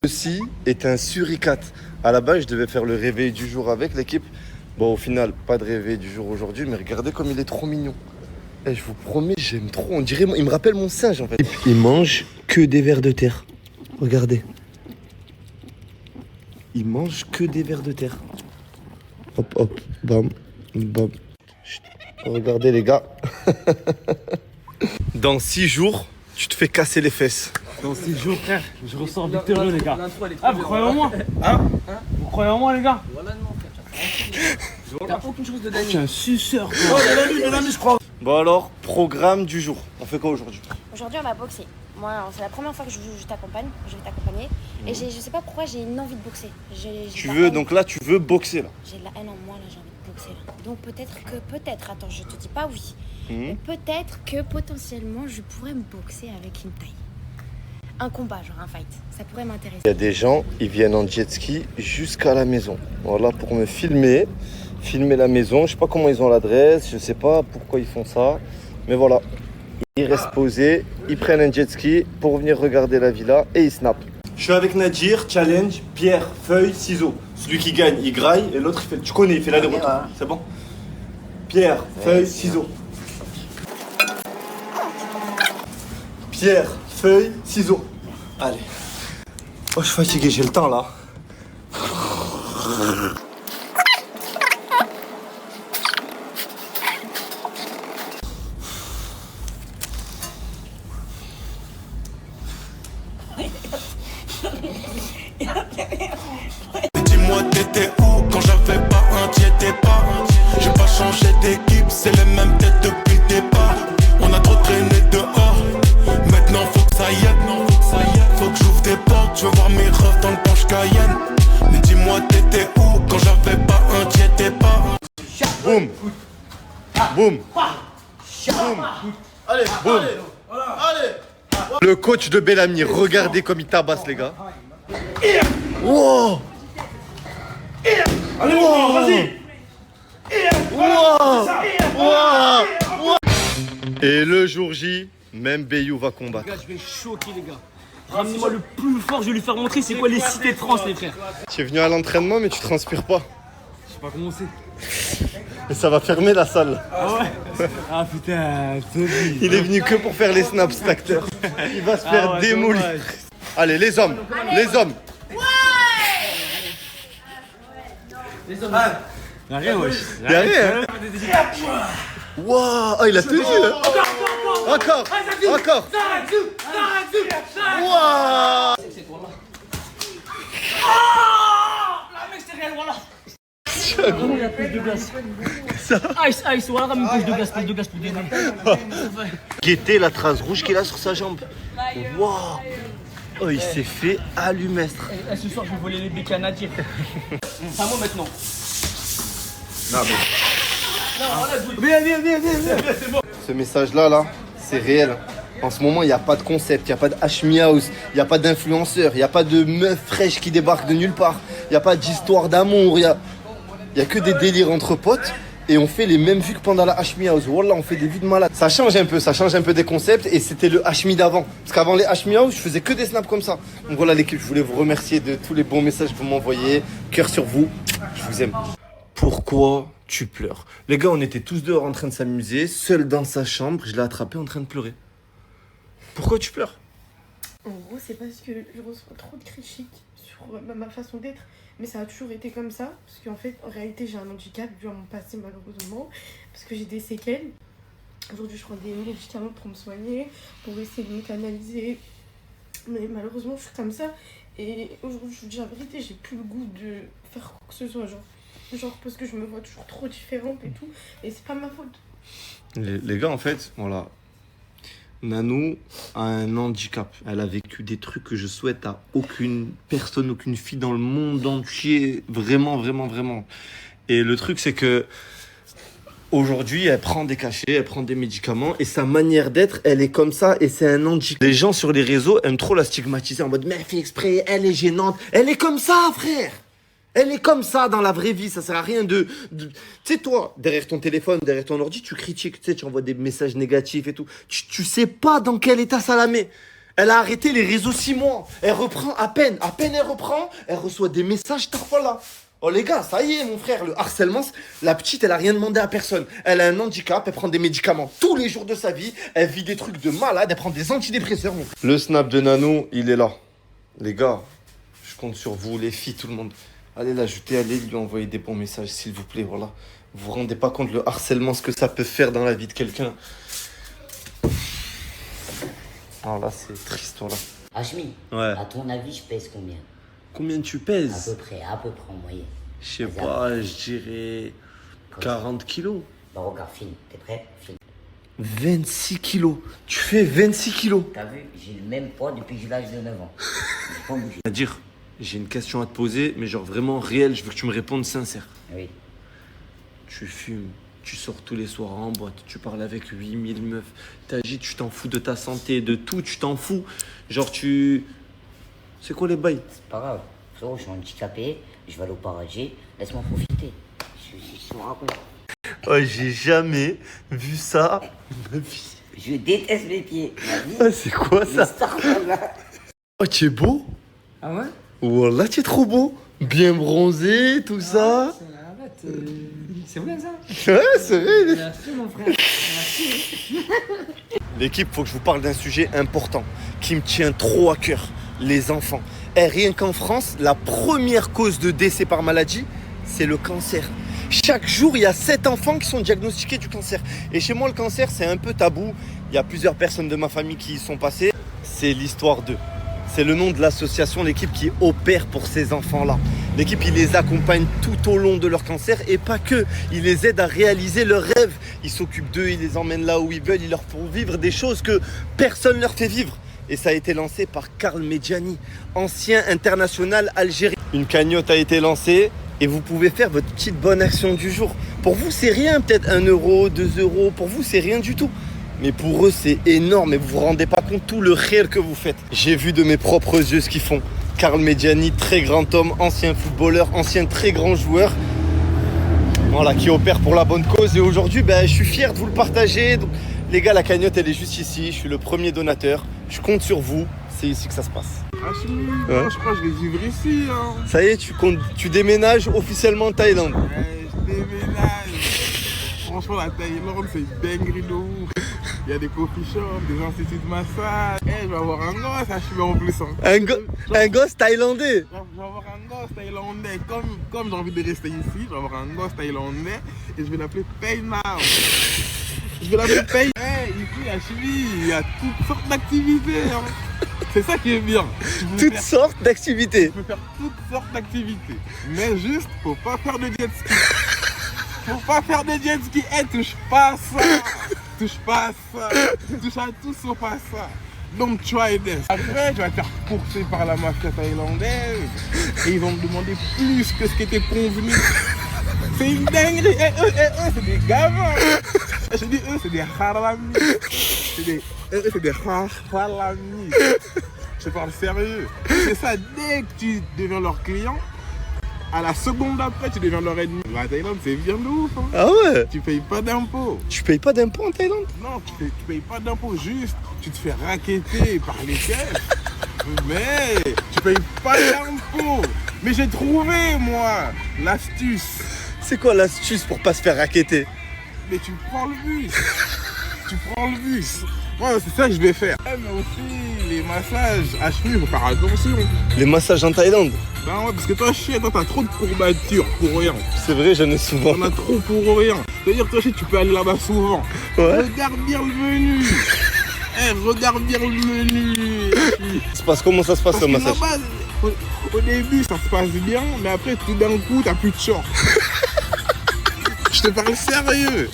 Ceci est un suricate. À la base, je devais faire le réveil du jour avec l'équipe. Bon, au final, pas de réveil du jour aujourd'hui, mais regardez comme il est trop mignon. Et je vous promets, j'aime trop. On dirait, il me rappelle mon singe en fait. Il mange que des vers de terre. Regardez. Il mange que des vers de terre. Hop, hop, bam, bam. Chut. Regardez les gars. Dans 6 jours, tu te fais casser les fesses. Dans 6 jours, frère, je ressors victorieux, les gars. Ah, vous croyez en moi? Hein? Vous croyez en moi, les gars? Voilà, non, frère, t'as aucune chance de Je suis gagner. un suceur. Oh, de la nuit, je crois. Bon alors, programme du jour. On fait quoi aujourd'hui? Aujourd'hui, on va boxer. Moi, c'est la première fois que je t'accompagne. Je vais t'accompagner. Et je sais pas pourquoi j'ai une envie de boxer. Tu veux, donc là, tu veux boxer là. J'ai de la haine en moi, là, j'ai envie de boxer. Là. Donc peut-être, attends, je te dis pas oui. Mais peut-être que potentiellement, je pourrais me boxer avec une taille. Un combat, genre un fight. Ça pourrait m'intéresser. Il y a des gens, ils viennent en jet ski jusqu'à la maison. Voilà, pour me filmer la maison. Je sais pas comment ils ont l'adresse, je sais pas pourquoi ils font ça. Mais voilà, ils restent posés, ils prennent un jet ski pour venir regarder la villa et ils snappent. Je suis avec Nadir, challenge, pierre, feuille, ciseaux. Celui qui gagne, il graille et l'autre, il fait, tu connais, il fait l'aller-retour. C'est bon? Pierre, feuille, ciseaux. Pierre, feuille, ciseaux. Allez. Oh, je suis fatigué, j'ai le temps là. Dis-moi t'étais où quand j'avais pas un t'étais pas. J'ai pas changé d'équipe, c'est les mêmes têtes depuis le départ. On a trop traîné dehors, maintenant faut que ça y est. Faut que j'ouvre des portes, je veux voir mes refs dans le Porsche Cayenne. Mais dis-moi t'étais où quand j'avais pas un t'étais pas. Boum. Boum. Boum. Allez, boum. Le coach de Bellamy, regardez comme il tabasse les gars. Wow. Allez, wow. Vas-y. Wow. Et le jour J, même Bayou va combattre. Les gars, je vais choquer, les gars. Ramenez-moi le plus fort, je vais lui faire montrer c'est quoi les cités de France, les frères. Tu es venu à l'entraînement mais tu transpires pas. Je sais pas comment c'est. Et ça va fermer la salle. Ah ouais? Ah putain, Il est venu que pour faire les snaps cet acteur. Il va se faire démolir. Allez les hommes. Y'a rien, wesh. Y'a rien. Waouh, il a tenu. Encore. Waouh. C'est quoi là? La mec, c'est réel, voilà. Il y a plus de glace. Ice, voilà, ramène plus de glace pour dénouer. Guettez la trace rouge qu'il a sur sa jambe. Waouh. Oh, il s'est fait allumestre. Ce soir, je vais voler les béquilles à Nadir. C'est à moi maintenant. Viens. Ce message-là, c'est réel. En ce moment, il n'y a pas de concept, il n'y a pas de Hashmi House, il n'y a pas d'influenceur, il n'y a pas de meuf fraîche qui débarque de nulle part, il n'y a pas d'histoire d'amour, il y a que des délires entre potes et on fait les mêmes vues que pendant la Hashmi House. Wallah, on fait des vues de malade. Ça change un peu des concepts et c'était le Hashmi d'avant. Parce qu'avant les Hashmi House, je faisais que des snaps comme ça. Donc voilà l'équipe, je voulais vous remercier de tous les bons messages que vous m'envoyez. Cœur sur vous, je vous aime. Pourquoi tu pleures? Les gars, on était tous dehors en train de s'amuser, seul dans sa chambre, je l'ai attrapé en train de pleurer. Pourquoi tu pleures? En gros, c'est parce que je reçois trop de critiques sur ma façon d'être, mais ça a toujours été comme ça, parce qu'en fait, en réalité, j'ai un handicap dû à mon passé, malheureusement, parce que j'ai des séquelles. Aujourd'hui, je prends des médicaments pour me soigner, pour essayer de me canaliser, mais malheureusement, je suis comme ça, et aujourd'hui, je vous dis la vérité, j'ai plus le goût de faire quoi que ce soit, genre parce que je me vois toujours trop différente et tout, et c'est pas ma faute. Les gars, en fait, voilà. Nanou a un handicap. Elle a vécu des trucs que je souhaite à aucune personne, aucune fille dans le monde entier. Vraiment. Et le truc, c'est que aujourd'hui, elle prend des cachets, elle prend des médicaments et sa manière d'être, elle est comme ça et c'est un handicap. Les gens sur les réseaux aiment trop la stigmatiser en mode « Mais elle fait exprès, elle est gênante. » Elle est comme ça, frère. Elle est comme ça dans la vraie vie, ça sert à rien de... Tu sais, toi, derrière ton téléphone, derrière ton ordi, tu critiques, tu sais, tu envoies des messages négatifs et tout. Tu sais pas dans quel état ça la met. Elle a arrêté les réseaux 6 mois. Elle reprend à peine elle reprend, elle reçoit des messages tarfala. Oh les gars, ça y est mon frère, le harcèlement, la petite elle a rien demandé à personne. Elle a un handicap, elle prend des médicaments tous les jours de sa vie, elle vit des trucs de malade, elle prend des antidépresseurs mon frère. Le snap de Nano, il est là. Les gars, je compte sur vous, les filles, tout le monde. Allez l'ajouter, allez lui envoyer des bons messages s'il vous plaît, voilà. Vous vous rendez pas compte le harcèlement, ce que ça peut faire dans la vie de quelqu'un. Alors là c'est triste voilà. Hachmi, Ouais. à ton avis, je pèse combien? Combien tu À pèses? à peu près en moyenne. Je sais pas, je dirais 40 kilos. Bah regarde, filme, t'es prêt? Filme. 26 kilos. Tu fais 26 kilos. T'as vu, j'ai le même poids depuis que j'ai l'âge de 9 ans. J'ai pas bougé. C'est-à-dire, j'ai une question à te poser, mais genre vraiment réelle, je veux que tu me répondes sincère. Oui. Tu fumes, tu sors tous les soirs en boîte, tu parles avec 8000 meufs, t'agites, tu t'en fous de ta santé, de tout, tu t'en fous. Genre tu... C'est quoi les bails? C'est pas grave. Frérot, je suis handicapé, je vais aller au paradis, laisse-moi profiter. Je me raconte. Oh, j'ai jamais vu ça de ma vie. Je déteste mes pieds. Ma vie, Ah, c'est quoi les ça? stars, là. Oh, tu es beau? Ah ouais? Wallah, tu es trop beau. Bien bronzé, tout ça. C'est bien ça? Ouais, c'est vrai. Merci mon frère. Merci. L'équipe, faut que je vous parle d'un sujet important qui me tient trop à cœur, les enfants. Et rien qu'en France, la première cause de décès par maladie, c'est le cancer. Chaque jour, il y a 7 enfants qui sont diagnostiqués du cancer. Et chez moi, le cancer, c'est un peu tabou. Il y a plusieurs personnes de ma famille qui y sont passées. C'est l'histoire d'eux. C'est le nom de l'association, l'équipe qui opère pour ces enfants-là. L'équipe, il les accompagne tout au long de leur cancer et pas que. Il les aide à réaliser leurs rêves. Ils s'occupent d'eux, ils les emmènent là où ils veulent. Ils leur font vivre des choses que personne ne leur fait vivre. Et ça a été lancé par Karl Medjani, ancien international algérien. Une cagnotte a été lancée et vous pouvez faire votre petite bonne action du jour. Pour vous, c'est rien, peut-être 1 euro, 2 euros. Pour vous, c'est rien du tout. Mais pour eux, c'est énorme et vous vous rendez pas compte tout le réel que vous faites. J'ai vu de mes propres yeux ce qu'ils font. Karl Medjani, très grand homme, ancien footballeur, ancien très grand joueur. Voilà, qui opère pour la bonne cause. Et aujourd'hui, je suis fier de vous le partager. Donc, les gars, la cagnotte, elle est juste ici. Je suis le premier donateur. Je compte sur vous. C'est ici que ça se passe. Hachmi, Ouais. je crois que je vais vivre ici. Hein. Ça y est, tu déménages officiellement en Thaïlande. Ouais, je déménage. Franchement, la Thaïlande, c'est une dinguerie de ouf. Il y a des coffee shops, des instituts de massage. Je vais avoir un gosse, Hachmi en plus. Hein. Un gosse thaïlandais. Je vais avoir un gosse thaïlandais. Comme j'ai envie de rester ici, je vais avoir un gosse thaïlandais et je vais l'appeler Paymao. Je vais l'appeler Pay. Ici, à Chili, il y a toutes sortes d'activités. Hein. C'est ça qui est bien. Toutes sortes d'activités. Tu peux faire toutes sortes d'activités. Mais juste, faut pas faire de jet ski. Faut pas faire de jet ski. Touche pas à ça. Touche pas à ça. Touche à tout sauf à ça. Don't try this. Après, tu vas te faire courser par la mafia thaïlandaise. Et ils vont te demander plus que ce qui était convenu. C'est une dinguerie. Eux, c'est des gamins. Je dis eux, c'est des haramis. C'est des haramis. Je parle sérieux. C'est ça, dès que tu deviens leur client, à la seconde d'après, tu deviens leur ennemi. La Thaïlande, c'est bien de ouf. Hein. Ah ouais? Tu payes pas d'impôts. Tu payes pas d'impôts en Thaïlande? Non, tu payes pas d'impôts. Juste, tu te fais racketter par les caisses. Mais tu payes pas d'impôts. Mais j'ai trouvé, moi, l'astuce. C'est quoi l'astuce pour pas se faire racketter? Mais tu prends le bus. Tu prends le bus. Ouais, c'est ça que je vais faire. Mais aussi, les massages, Hachmi, il faut faire attention. Les massages en Thaïlande? Ben ouais, parce que toi, t'as trop de courbatures pour rien. C'est vrai, j'en ai souvent. On a trop pour rien. C'est-à-dire que toi, tu peux aller là-bas souvent. Ouais. Regarde bien le menu. Regarde bien le menu. Comment ça se passe Parce le que massage? là-bas, au début, ça se passe bien, mais après, tout d'un coup, t'as plus de short. Je te parle sérieux.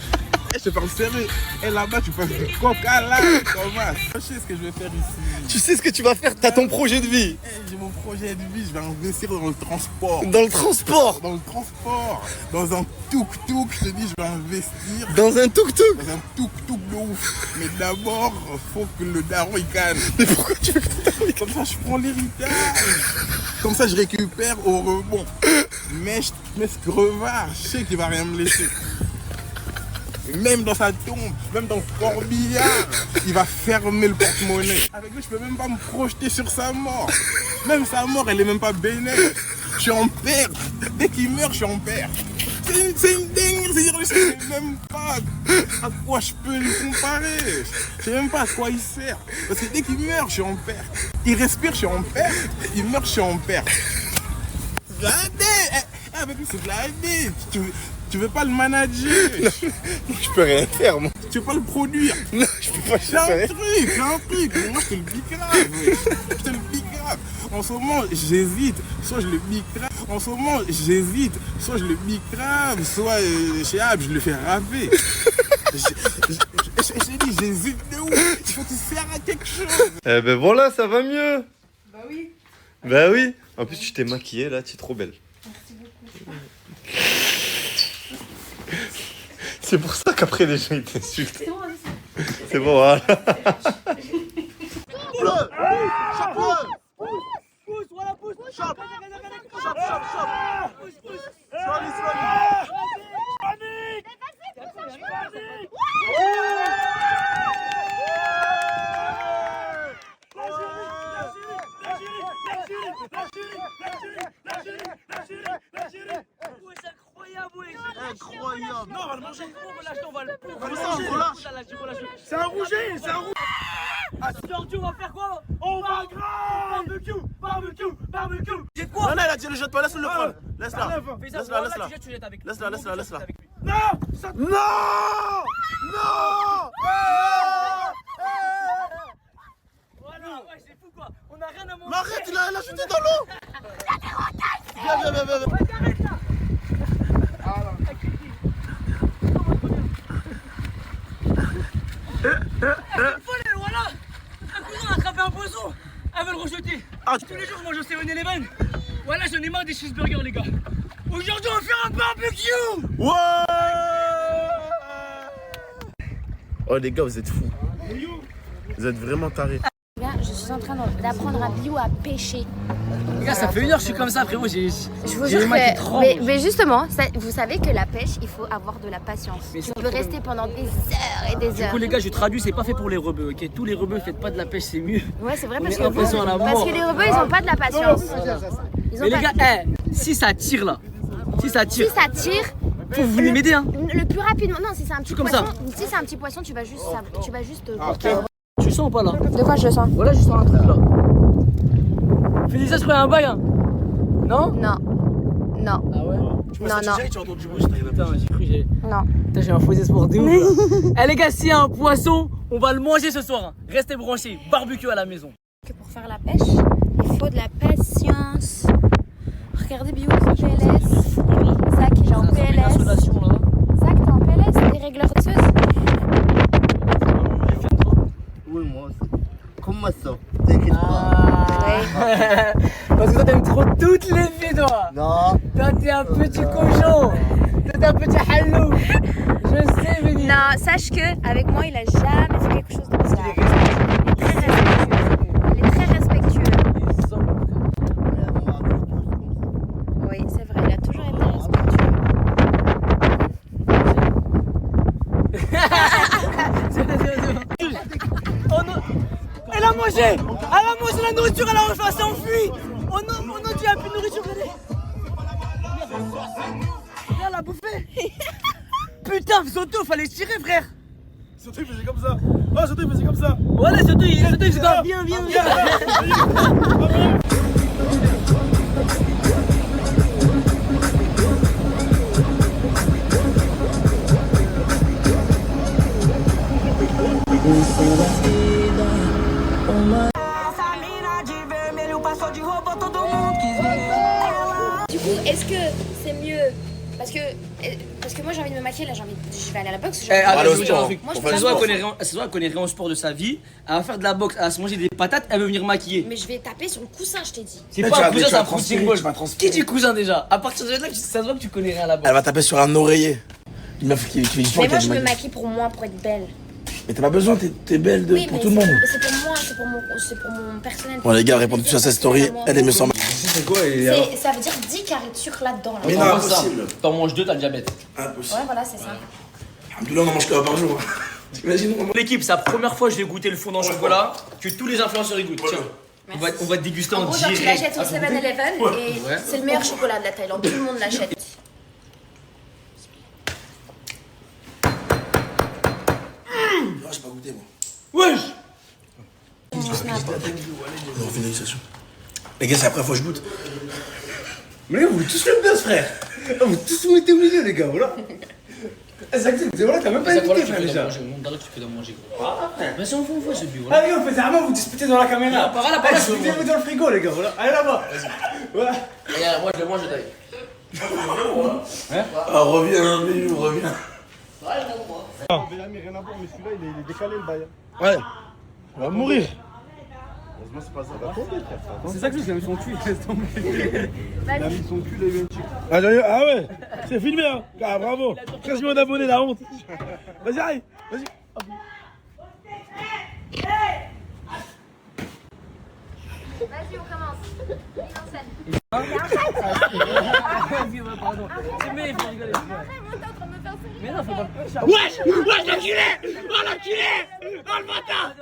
Je te parle sérieux. Et là-bas, tu passes du coq à l'âne, Thomas. Je sais ce que je vais faire ici. Tu sais ce que tu vas faire? T'as ton projet de vie. J'ai mon projet de vie, je vais investir dans le transport. Dans le transport. Dans le transport. Dans un tuk-tuk, je te dis, je vais investir. Dans un tuk-tuk. Dans un tuk-tuk de ouf. Mais d'abord, faut que le daron il canne. Mais pourquoi tu veux que Comme ça, je prends l'héritage. Comme ça, je récupère au rebond. Mais ce crevard, je sais qu'il va rien me laisser. Même dans sa tombe, même dans le corbillard, il va fermer le porte-monnaie. Avec lui, je peux même pas me projeter sur sa mort. Même sa mort, elle est même pas bénéfique. Je suis en perte. Dès qu'il meurt, je suis en perte. C'est une dinguerie, c'est-à-dire, je sais même pas à quoi je peux le comparer. Je sais même pas à quoi il sert. Parce que dès qu'il meurt, je suis en perte. Il respire, je suis en perte. Il meurt, je suis en perte. Regardez, avec lui, c'est blindé. Tu veux pas le manager. Je peux rien faire, moi. Tu veux pas le produire. Non, je peux pas J'ai un truc. Mais moi, je te le bicrave. Je te le bicrave. En ce moment, j'hésite. Soit je le bicrave. En ce moment, j'hésite. Soit je le bicrave, soit chez Ab, je le fais rapper. J'ai dit, j'hésite de ouf. Il faut que tu sers à quelque chose. Eh ben voilà, ça va mieux. Bah oui. Bah oui. En plus, tu t'es maquillée là, tu es trop belle. Merci beaucoup. C'est pour ça qu'après les gens ils t'insultent. C'est bon, allez, C'est bon, voilà. Pousse, voilà, pousse. Chope. Incroyable. Non, on va le manger. On va le manger. C'est un rouget, c'est un rouget. Aujourd'hui, on va faire quoi? On va barbecue. J'ai quoi? Non, il a dit le jette pas, laisse-le le prendre. Laisse-la. Laisse-la. Tu jettes avec lui. Laisse-la. Avec lui. Non. Voilà, ouais, c'est fou quoi. On a rien à manger. Mais arrête, il a chuté dans l'eau. Viens. Arrête là. Elle folle, elle, voilà. Un cousin a attrapé un poisson. Elle veut le rejeter. Tous les jours, je mange au 7-Eleven. Voilà, j'en ai marre des cheeseburgers, les gars. Aujourd'hui, on va faire un barbecue. Oh les gars, vous êtes fous. Vous êtes vraiment tarés. Là, je suis en train d'apprendre à Bio à pêcher. Les gars, ça fait 1 heure que je suis comme ça, frérot. Je vous j'ai les jure mains qui que. tremblent. Mais justement, vous savez que la pêche, il faut avoir de la patience. Mais Tu ça, peux rester pendant des heures et des Du heures. coup, les gars, je traduis, c'est pas fait pour les rebeux, ok? Tous les rebeux, faites pas de la pêche, c'est mieux. Ouais, c'est vrai On parce est impression à la parce mort. que les rebeux, ils ont pas de la patience. Ils ont Mais les pas- gars, si ça tire là, si ça tire, si ça tire, faut vous venez m'aider, hein. le plus rapidement. Non, si c'est un petit comme poisson, ça. si c'est un petit poisson, tu vas juste Tu sens ou pas là? De quoi je le sens? Voilà, je sens un truc là. Félisa, je ferais un bail, hein. Non? Non. Non. Ah ouais? Non. Putain, j'ai cru, Non. Putain, j'ai un faux espoir de ouf là. Eh les gars, s'il y a un poisson, on va le manger ce soir, hein. Restez branchés, barbecue à la maison. Que pour faire la pêche, il faut de la patience. Regardez Bio, c'est en PLS. Zach, il est en PLS. Zach, t'es en PLS, t'es régleur de sauce. Oui, moi aussi. Comment ça? T'inquiète pas. Parce que toi t'aimes trop toutes les filles, toi. Non. Toi t'es un petit cochon. Toi t'es un petit hallou. Je sais, Véni. Non, sache que avec moi, il a jamais fait quelque chose de bizarre. Il est très respectueux. Oui, c'est vrai, il a toujours été respectueux. Elle a mangé la nourriture, elle a s'enfuit. On a dit, il n'y a plus de nourriture, regardez. Regarde, elle a bouffé. Putain, Soto, fallait se tirer, frère. Surtout, il faisait comme ça. Oh, surtout, il faisait comme ça. Voilà, Soto, il faisait comme viens. Du coup, est-ce que c'est mieux parce que moi j'ai envie de me maquiller là, je vais aller à la boxe. Allez, je vous dire un truc. Moi, je C'est fais soit la elle connaît rien au sport de sa vie, elle va faire de la boxe, elle va se manger des patates, elle veut venir maquiller. Mais je vais taper sur le coussin, je t'ai dit. C'est pas un cousin, c'est un footing ball. Qui dit cousin déjà? À partir de là, ça se voit que tu connais rien à la boxe. Elle va taper sur un oreiller. Une meuf qui fait du sport. Mais moi je me maquille pour moi, pour être belle. Mais t'as pas besoin, t'es belle Oui, pour mais tout le monde. c'est pour moi, c'est pour mon personnel. Bon les gars, répondez tous à sa story, elle me semble. C'est quoi Ça veut dire 10 carrés de sucre là-dedans. Là. Mais non, impossible. T'en manges 2, t'as le diabète. Impossible. Ouais, voilà, c'est ça. Alhamdoulilah, on en mange qu'un par jour. T'imagines? L'équipe, c'est la première fois que je vais goûter le fondant au chocolat que tous les influenceurs y goûtent. Tiens, on va déguster en En gros, genre, tu direct. l'achètes au 7-Eleven et c'est le meilleur chocolat de la Thaïlande. Tout le monde l'achète. Ah, j'ai pas goûté, moi. Wesh! Non, finalisation. Les gars, c'est la première fois que je goûte. Mais les gars, vous tous le buzz, frère. Ah, vous tous vous mettez au milieu, les gars, voilà. Voilà, t'as même pas écouté, frère, déjà. Montre-là que tu peux en manger. Vas-y, on voit ce but, voilà. Ah, les gars, vous faites vraiment vous disputez dans la caméra. Par là, Disputez-vous dans le frigo, les gars, voilà. Allez là-bas. Voilà. Regarde, moi je le mange, je taille. Ah, reviens, mais reviens. Rien à voir, mais celui-là, il est décalé le bail. Ouais. On va mourir. Heureusement, c'est pas ça. Va tomber, frère. C'est ça que je mis son cul, laisse tomber. Il a mis son cul, il a eu un tic. Ah ouais, c'est filmé, hein. Ah, bravo. 13 millions d'abonnés, la honte. Vas-y, aïe. Vas-y. Vas-y, on commence. Mise en scène. Mais il faut rigoler. Mais non, faut pas. Wesh, l'enculé. Oh, l'enculé. Oh, le bâtard.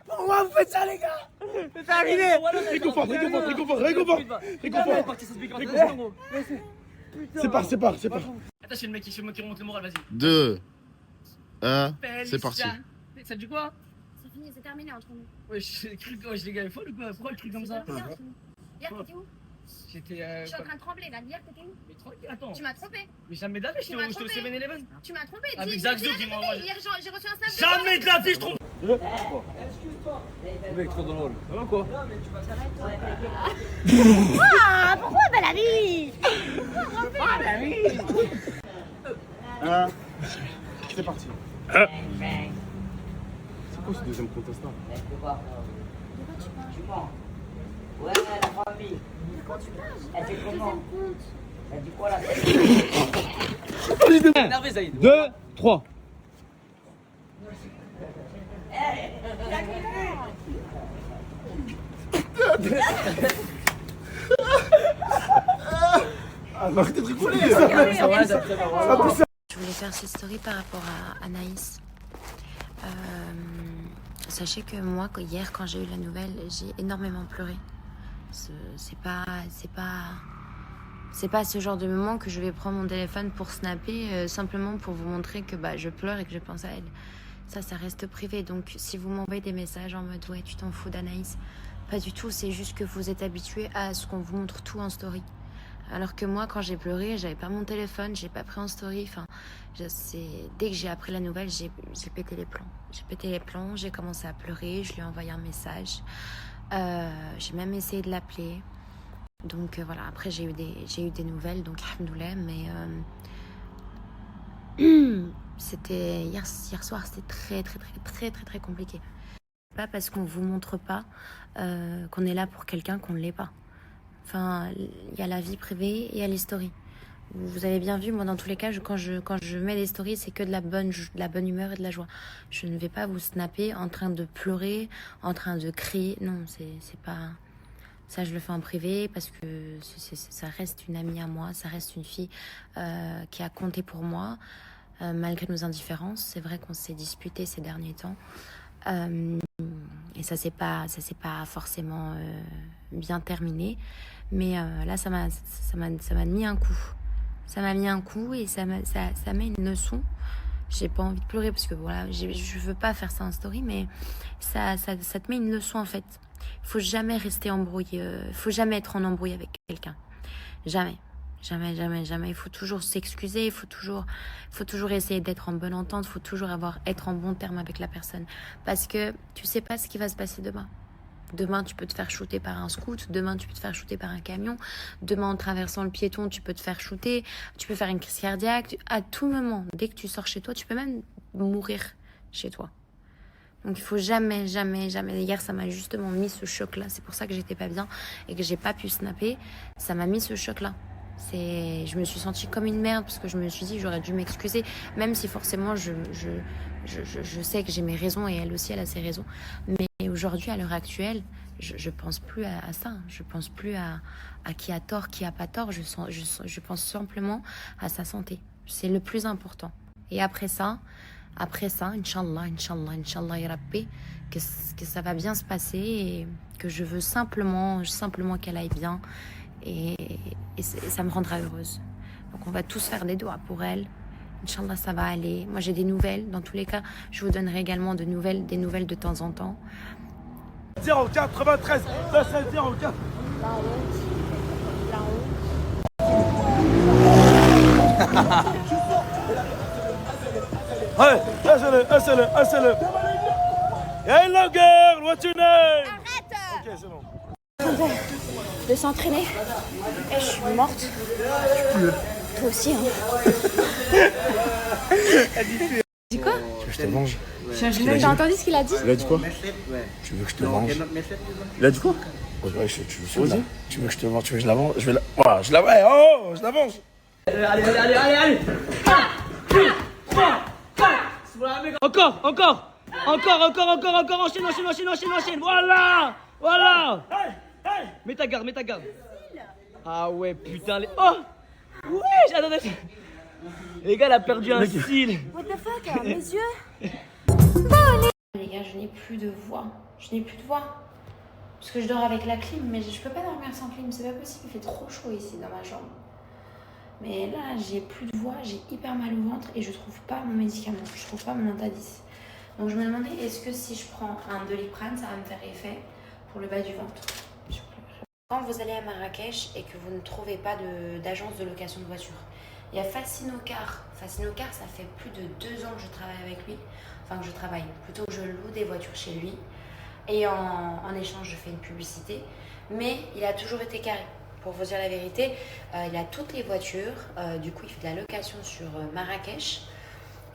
Pourquoi vous faites ça, les gars? C'est arrivé. Réconfort. C'est part. Attends, c'est le mec qui remonte le moral, vas-y. 2, 1, c'est parti. Ça dit quoi? C'est fini, c'est terminé entre nous. Wesh, les gars, il faut ou quoi? Pourquoi le truc comme ça? Hier, t'étais où? J'étais. Je suis en train de trembler là. Hier, t'étais où? Mais tranquille, attends. Tu m'as trompé. Mais jamais de la vie, j'étais au 7-Eleven. Tu m'as trompé. Avec Dis- Zaxo dis la qui m'a vérité. envoyé. Hier, j'ai reçu un snap. Jamais de la vie, je trompe. Mec, trop drôle. Ça va quoi? Ah, pourquoi belle vie? C'est parti. C'est quoi ce deuxième contestant? Tu mens. Ouais, la famille. De quoi tu parles? Elle fait comment? Elle dit quoi là? Énervé, Zaïd. 2, 3. Arrêtez de rigoler. Je voulais faire cette story par rapport à Anaïs. Sachez que moi, hier, quand j'ai eu la nouvelle, j'ai énormément pleuré. C'est pas ce genre de moment que je vais prendre mon téléphone pour snapper simplement pour vous montrer que je pleure et que je pense à elle. Ça reste privé. Donc si vous m'envoyez des messages en mode ouais, tu t'en fous d'Anaïs, pas du tout. C'est juste que vous êtes habitués à ce qu'on vous montre tout en story. Alors que moi, quand j'ai pleuré, j'avais pas mon téléphone, j'ai pas pris en story. Enfin, dès que j'ai appris la nouvelle, j'ai pété les plombs. J'ai pété les plombs, j'ai commencé à pleurer, je lui ai envoyé un message. J'ai même essayé de l'appeler. Donc voilà, après j'ai eu des nouvelles, donc alhamdoulilah, mais c'était hier soir, c'était très compliqué. Pas parce qu'on vous montre pas qu'on est là pour quelqu'un qu'on ne l'est pas. Enfin, il y a la vie privée et il y a les stories. Vous avez bien vu, moi dans tous les cas, quand je mets des stories, c'est que de la bonne humeur et de la joie. Je ne vais pas vous snapper en train de pleurer, en train de crier. Non, c'est pas... Ça, je le fais en privé parce que ça reste une amie à moi, ça reste une fille qui a compté pour moi, malgré nos indifférences. C'est vrai qu'on s'est disputé ces derniers temps. Et ça s'est pas forcément bien terminé. Mais là, ça m'a mis un coup. Ça m'a mis un coup et ça met une leçon. J'ai pas envie de pleurer parce que voilà, je veux pas faire ça en story, mais ça te met une leçon en fait. Il faut jamais rester embrouillé, faut jamais être en embrouille avec quelqu'un. Jamais. Il faut toujours s'excuser, il faut toujours essayer d'être en bonne entente, il faut toujours être en bon terme avec la personne. Parce que tu sais pas ce qui va se passer demain. Demain, tu peux te faire shooter par un scout. Demain, tu peux te faire shooter par un camion. Demain, en traversant le piéton, tu peux te faire shooter. Tu peux faire une crise cardiaque. À tout moment, dès que tu sors chez toi, tu peux même mourir chez toi. Donc, il faut jamais. Hier, ça m'a justement mis ce choc-là. C'est pour ça que j'étais pas bien et que j'ai pas pu snapper. Ça m'a mis ce choc-là. Je me suis sentie comme une merde parce que je me suis dit j'aurais dû m'excuser, même si forcément je sais que j'ai mes raisons et elle aussi elle a ses raisons. Mais aujourd'hui, à l'heure actuelle, je pense plus à ça. Je pense plus à qui a tort, qui a pas tort. Je pense simplement à sa santé. C'est le plus important. Et après ça, Inch'Allah, Inch'Allah, Inch'Allah, ya Rabbi, que ça va bien se passer et que je veux simplement qu'elle aille bien et ça me rendra heureuse. Donc on va tous faire des doigts pour elle. Inch'Allah, ça va aller. Moi, j'ai des nouvelles. Dans tous les cas, je vous donnerai également des nouvelles de temps en temps. 093, ça c'est 04. Hey, assale. Hello girl, what's your name? Arrête! Ok, c'est bon. De s'entraîner. Et je suis morte. Toi aussi, hein. Dis quoi? Je te mange. T'as entendu ce qu'il a dit? Il a dit quoi? Tu veux que je te mange? Il a dit quoi? Ouais, tu veux que je te mange? Tu veux que je la mange? Voilà, je la mange. Allez. 1, 2, 3, 4. Encore. Enchaîne. Voilà. Mets ta garde. Ah ouais, putain. Oh! Ouais, attendez. Les gars, elle a perdu un style. What the fuck? Mes yeux? Les gars, je n'ai plus de voix. Parce que je dors avec la clim, mais je peux pas dormir sans clim. C'est pas possible, il fait trop chaud ici dans ma chambre. Mais là, j'ai plus de voix, j'ai hyper mal au ventre et je trouve pas mon médicament. Je trouve pas mon Antadis. Donc je me demandais, est-ce que si je prends un Doliprane, ça va me faire effet pour le bas du ventre? Quand vous allez à Marrakech et que vous ne trouvez pas d'agence de location de voiture, il y a Facinocar. Facinocar, ça fait plus de 2 ans que je travaille avec lui. Enfin, que je travaille. Plutôt que je loue des voitures chez lui. Et en échange, je fais une publicité. Mais il a toujours été carré. Pour vous dire la vérité, il a toutes les voitures. Du coup, il fait de la location sur Marrakech.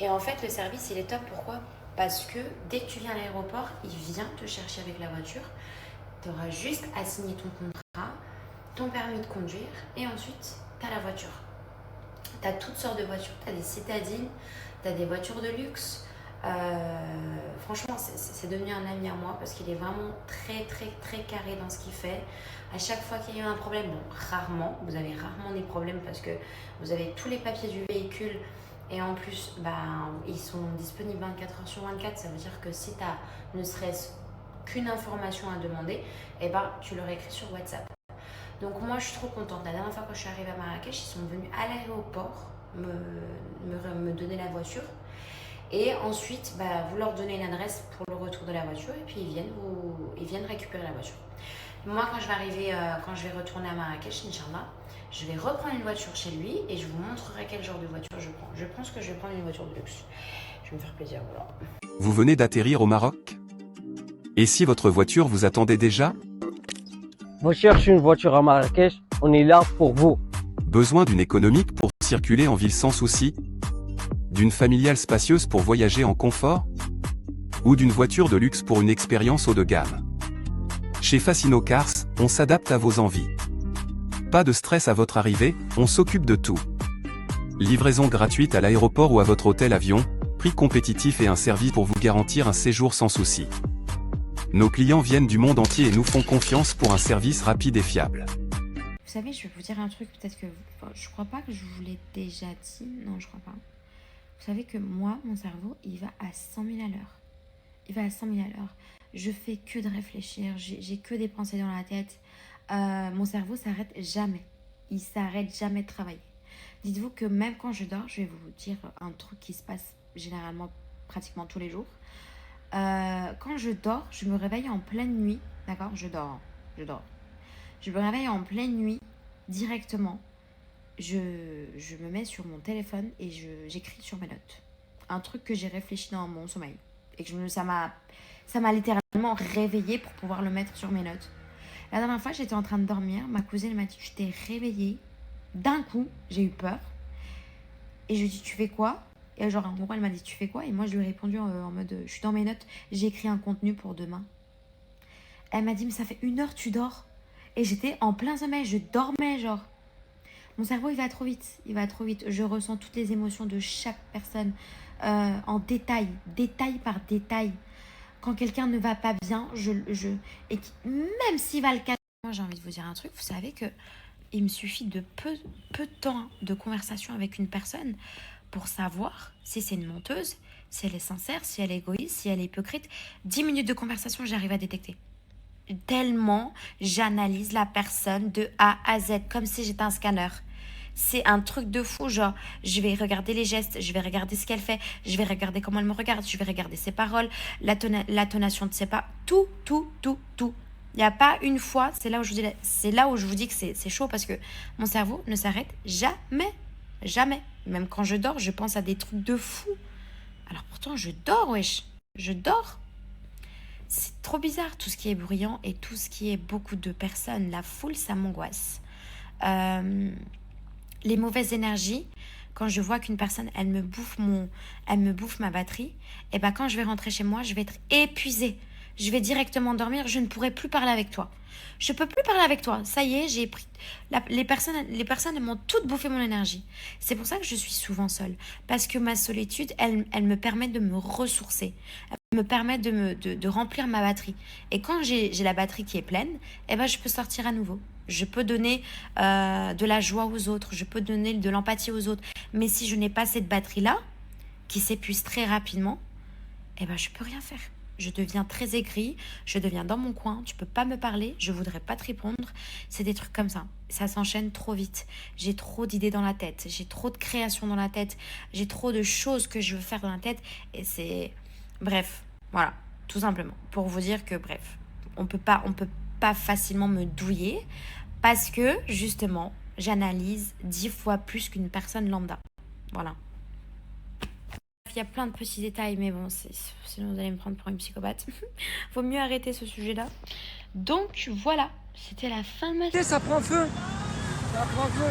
Et en fait, le service, il est top. Pourquoi? Parce que dès que tu viens à l'aéroport, il vient te chercher avec la voiture. Tu auras juste à signer ton contrat, ton permis de conduire. Et ensuite, tu as la voiture. Tu as toutes sortes de voitures. Tu as des citadines, tu as des voitures de luxe. Franchement, c'est devenu un ami à moi parce qu'il est vraiment très carré dans ce qu'il fait. À chaque fois qu'il y a un problème, bon, rarement, vous avez rarement des problèmes parce que vous avez tous les papiers du véhicule et en plus, ils sont disponibles 24 heures sur 24. Ça veut dire que si tu as ne serait-ce qu'une information à demander, tu leur écris sur WhatsApp. Donc moi, je suis trop contente. La dernière fois que je suis arrivée à Marrakech, ils sont venus à l'aéroport me donner la voiture. Et ensuite, vous leur donnez l'adresse pour le retour de la voiture et puis ils viennent récupérer la voiture. Moi, quand je vais retourner à Marrakech, Inch'Allah, je vais reprendre une voiture chez lui et je vous montrerai quel genre de voiture je prends. Je pense que je vais prendre une voiture de luxe. Je vais me faire plaisir, voilà. Vous venez d'atterrir au Maroc? Et si votre voiture vous attendait déjà? Vous cherchez une voiture à Marrakech, on est là pour vous. Besoin d'une économique pour circuler en ville sans souci? D'une familiale spacieuse pour voyager en confort? Ou d'une voiture de luxe pour une expérience haut de gamme? Chez Facinocar, on s'adapte à vos envies. Pas de stress à votre arrivée, on s'occupe de tout. Livraison gratuite à l'aéroport ou à votre hôtel avion, prix compétitif et un service pour vous garantir un séjour sans souci. Nos clients viennent du monde entier et nous font confiance pour un service rapide et fiable. Vous savez, je vais vous dire un truc, peut-être que... je crois pas que je vous l'ai déjà dit. Non, je crois pas. Vous savez que moi, mon cerveau, il va à 100 000 à l'heure. Il va à 100 000 à l'heure. Je fais que de réfléchir. J'ai que des pensées dans la tête. Mon cerveau s'arrête jamais. Il s'arrête jamais de travailler. Dites-vous que même quand je dors, je vais vous dire un truc qui se passe généralement pratiquement tous les jours. Quand je dors, je me réveille en pleine nuit. D'accord? Je dors. Je me réveille en pleine nuit directement. Je me mets sur mon téléphone et j'écris sur mes notes. Un truc que j'ai réfléchi dans mon sommeil. Et que ça m'a littéralement réveillée pour pouvoir le mettre sur mes notes. La dernière fois, j'étais en train de dormir. Ma cousine m'a dit, je t'ai réveillée. D'un coup, j'ai eu peur. Et je lui ai dit, tu fais quoi? Et genre, en gros, elle m'a dit, tu fais quoi? Et moi, je lui ai répondu en mode, je suis dans mes notes. J'ai écrit un contenu pour demain. Elle m'a dit, mais ça fait 1 heure, tu dors. Et j'étais en plein sommeil. Je dormais, genre. Mon cerveau, il va trop vite. Je ressens toutes les émotions de chaque personne en détail par détail. Quand quelqu'un ne va pas bien, même s'il va le cacher. Moi, j'ai envie de vous dire un truc. Vous savez que il me suffit de peu de temps de conversation avec une personne pour savoir si c'est une menteuse, si elle est sincère, si elle est égoïste, si elle est hypocrite. 10 minutes de conversation, j'arrive à détecter. Tellement j'analyse la personne de A à Z, comme si j'étais un scanner. C'est un truc de fou, genre, je vais regarder les gestes, je vais regarder ce qu'elle fait, je vais regarder comment elle me regarde, je vais regarder ses paroles, l'intonation de ses pas, tout. Il n'y a pas une fois, c'est là où je vous dis que c'est chaud parce que mon cerveau ne s'arrête jamais. Même quand je dors, je pense à des trucs de fou. Alors pourtant, je dors, wesh. Je dors. C'est trop bizarre, tout ce qui est bruyant et tout ce qui est beaucoup de personnes. La foule, ça m'angoisse. Les mauvaises énergies, quand je vois qu'une personne, elle me bouffe ma batterie, et ben quand je vais rentrer chez moi, je vais être épuisée. Je vais directement dormir, je ne pourrai plus parler avec toi. Je peux plus parler avec toi. Ça y est, j'ai pris... Les personnes elles m'ont toutes bouffé mon énergie. C'est pour ça que je suis souvent seule. Parce que ma solitude, elle me permet de me ressourcer. Elle me permet de remplir ma batterie. Et quand j'ai la batterie qui est pleine, eh ben, je peux sortir à nouveau. Je peux donner de la joie aux autres. Je peux donner de l'empathie aux autres. Mais si je n'ai pas cette batterie-là, qui s'épuise très rapidement, eh ben, je peux rien faire. Je deviens très aigrie, je deviens dans mon coin, tu peux pas me parler, je voudrais pas te répondre. C'est des trucs comme ça. Ça s'enchaîne trop vite. J'ai trop d'idées dans la tête, j'ai trop de créations dans la tête, j'ai trop de choses que je veux faire dans la tête. Et c'est... Bref, voilà, tout simplement. Pour vous dire que, bref, on peut pas facilement me douiller parce que, justement, j'analyse 10 fois plus qu'une personne lambda. Voilà. Il y a plein de petits détails, mais bon, sinon vous allez me prendre pour une psychopathe. Vaut mieux arrêter ce sujet-là. Donc voilà, c'était la fin de ma... Ça prend feu. Ça prend feu.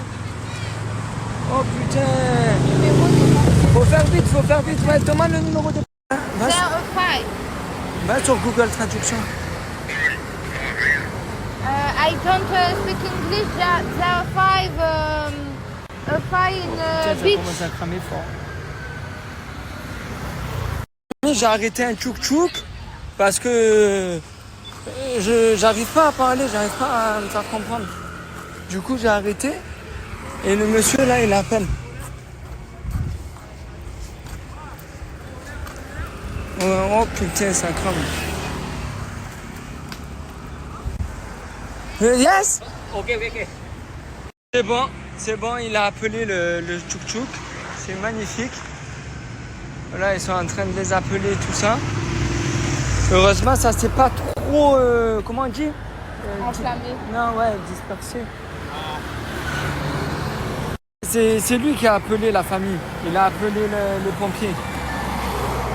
Oh putain. Faut faire vite. Ouais, Thomas, le numéro de... Va sur Google Traduction. I don't speak English. There are five in Ça commence à cramer fort. J'ai arrêté un tchouk-tchouk parce que j'arrive pas à parler, j'arrive pas à me faire comprendre. Du coup, j'ai arrêté et le monsieur là, il appelle. Oh putain, ça crame. Yes? Ok. C'est bon, il a appelé le tchouk-tchouk. C'est magnifique. Là, ils sont en train de les appeler, tout ça. Heureusement, ça s'est pas trop... comment on dit enflammé. Non, ouais, dispersé. C'est lui qui a appelé la famille. Il a appelé les pompiers.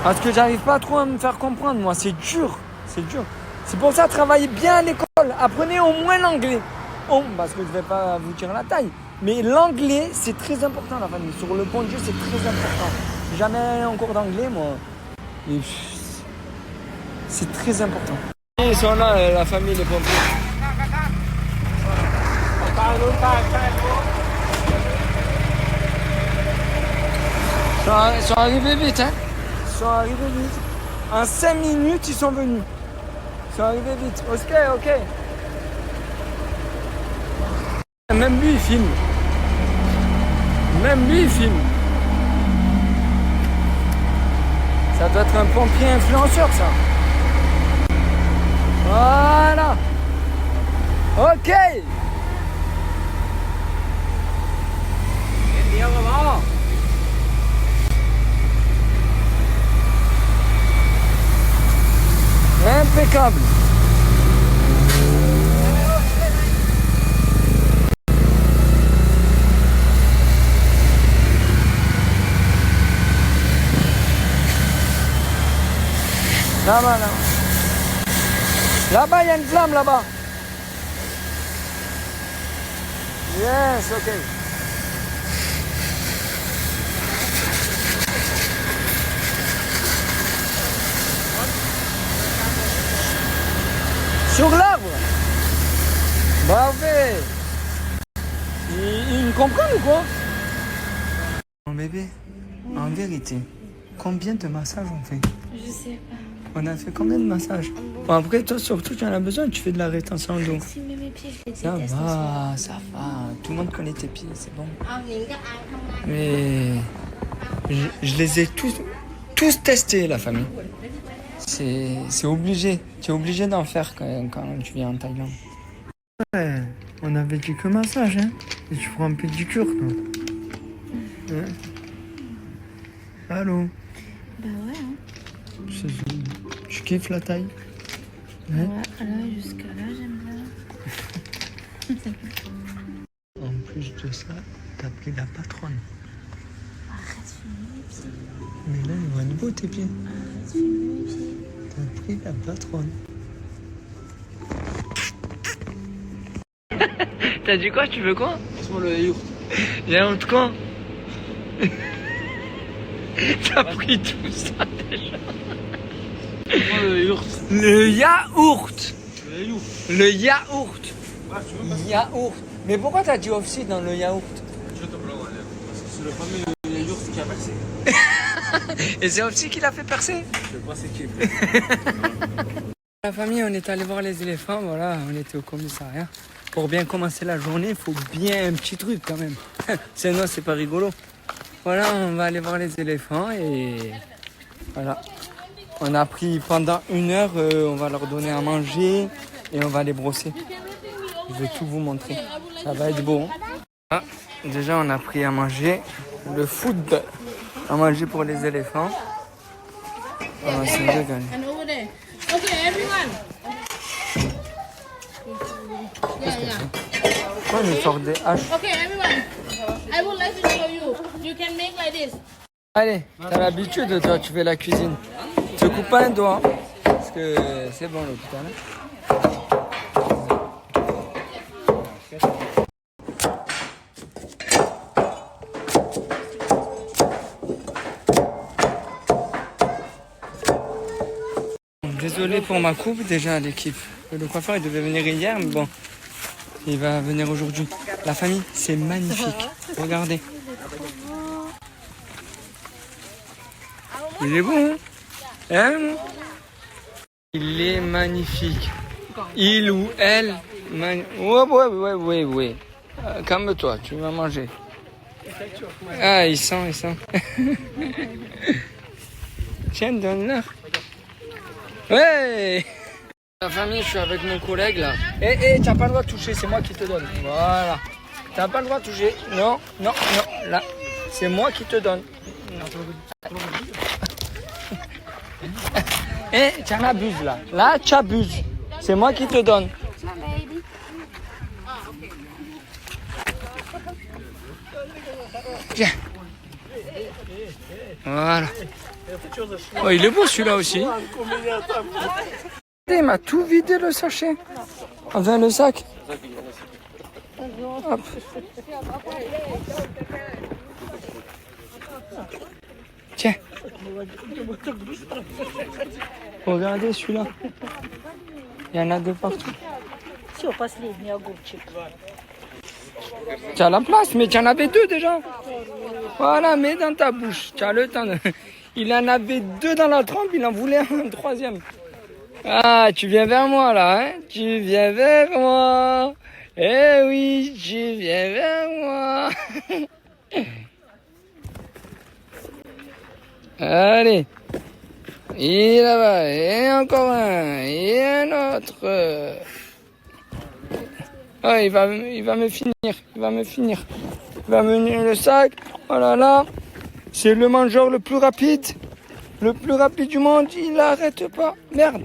Parce que j'arrive pas trop à me faire comprendre, moi. C'est dur. C'est pour ça, travaillez bien à l'école. Apprenez au moins l'anglais. Parce que je vais pas vous dire la taille. Mais l'anglais, c'est très important, la famille. Sur le bon Dieu, c'est très important. Jamais en cours d'anglais, moi. Et c'est très important. Ils sont là, la famille, les pompiers. Ils sont arrivés vite, hein. En 5 minutes, ils sont venus. Ils sont arrivés vite. Ok. Même lui, il filme. Ça doit être un pompier influenceur, ça. Voilà. Ok. Impeccable. Là-bas, il y a une flamme, là-bas. Yes, ok. Sur l'arbre. Parfait. Ils me comprennent ou quoi? Mon bébé, en vérité, combien de massages on fait? Je sais pas. On a fait combien de massages? Bon, après, toi, surtout, tu en as besoin, tu fais de la rétention d'eau. Si, mais mes pieds, je les Ça déteste. va, ça va. Tout le monde connaît tes pieds, c'est bon. Mais je les ai tous testés, la famille. C'est obligé. Tu es obligé d'en faire quand tu viens en Thaïlande. Ouais, on avait dit que massage, hein. Et tu prends un pédicure, toi. Ouais. Allô? Bah ouais, hein. Tu kiffes la taille? Ouais, là, jusqu'à là, j'aime bien. En plus de ça, t'as pris la patronne. Arrête, filme mes pieds. Mais là, ils vont être beaux tes pieds. Arrête, filme mes pieds. T'as pris la patronne. T'as dit quoi? Tu veux quoi? Laisse-moi le yaourt. Yaourt quoi? T'as pris tout ça déjà. Laisse-moi le yaourt. Le yaourt. Le yaourt. Le yaourt. Yaourt. Mais pourquoi t'as dit off dans le yaourt? Je te prends, parce que c'est le fameux yaourt qui a percé. Et c'est aussi qui l'a fait percer? Je sais pas c'est qui. La famille, on est allé voir les éléphants, voilà, on était au commissariat. Pour bien commencer la journée, il faut bien un petit truc quand même. Sinon, c'est pas rigolo. Voilà, on va aller voir les éléphants et voilà. On a pris pendant 1 heure, on va leur donner à manger et on va les brosser. Je vais tout vous montrer. Ça va être beau. Hein. Ah, déjà, on a pris à manger le food à manger pour les éléphants. On va se régaler. Pourquoi ils sortent des haches? Okay, everyone. I would like to show you. You can make like this. Allez, t'as l'habitude, toi, tu fais la cuisine. Tu te coupes pas un doigt, hein, parce que c'est bon l'hôpital. Désolé pour ma coupe, déjà à l'équipe. Le coiffeur il devait venir hier, mais bon, il va venir aujourd'hui. La famille, c'est magnifique. Regardez. Il est bon, hein? Il est magnifique. Il ou elle, ouais. Calme-toi, tu vas manger. Ah, il sent. Tiens, donne-leur. Ouais! La famille, je suis avec mon collègue là. T'as pas le droit de toucher, c'est moi qui te donne. Voilà. T'as pas le droit de toucher. Non, là. C'est moi qui te donne. Tu en abuses là. Là, tu abuses. C'est moi qui te donne. Tiens. Voilà. Oh, il est beau celui-là aussi. Il m'a tout vidé le sachet. Enfin, le sac. Hop. Tiens. Regardez celui-là. Il y en a de partout. Tu as la place, mais tu en avais 2 déjà. Voilà, mets dans ta bouche. Tu as le temps de... Il en avait 2 dans la trempe, il en voulait un 3e. Ah, tu viens vers moi là, hein? Tu viens vers moi. Eh oui, tu viens vers moi. Allez. Et là-bas, et encore un, et un autre. Oh, il va me finir. Il va me finir le sac. Oh là là. C'est le mangeur le plus rapide. Le plus rapide du monde. Il n'arrête pas. Merde.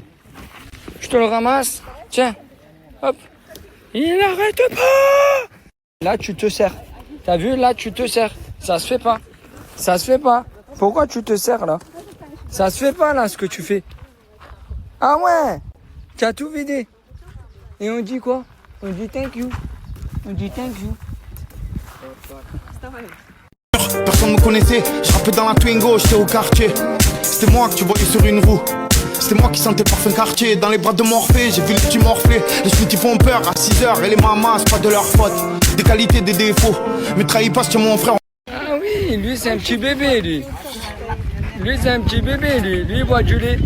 Je te le ramasse. Tiens. Hop. Il n'arrête pas. Là, tu te sers. T'as vu? Là, tu te sers. Ça se fait pas. Pourquoi tu te sers là? Ça se fait pas là ce que tu fais. Ah ouais. Tu as tout vidé. Et on dit quoi? On dit thank you. Personne me connaissait, je rappais dans la Twingo, j'étais au quartier. C'était moi que tu voyais sur une roue. C'était moi qui sentais parfum quartier. Dans les bras de Morphée, j'ai vu les petits morflés. Les petits font peur à 6h et les mamas, c'est pas de leur faute. Des qualités, des défauts. Mais trahis pas, c'est mon frère. Ah oui, lui c'est un petit bébé lui. Lui il boit du lait.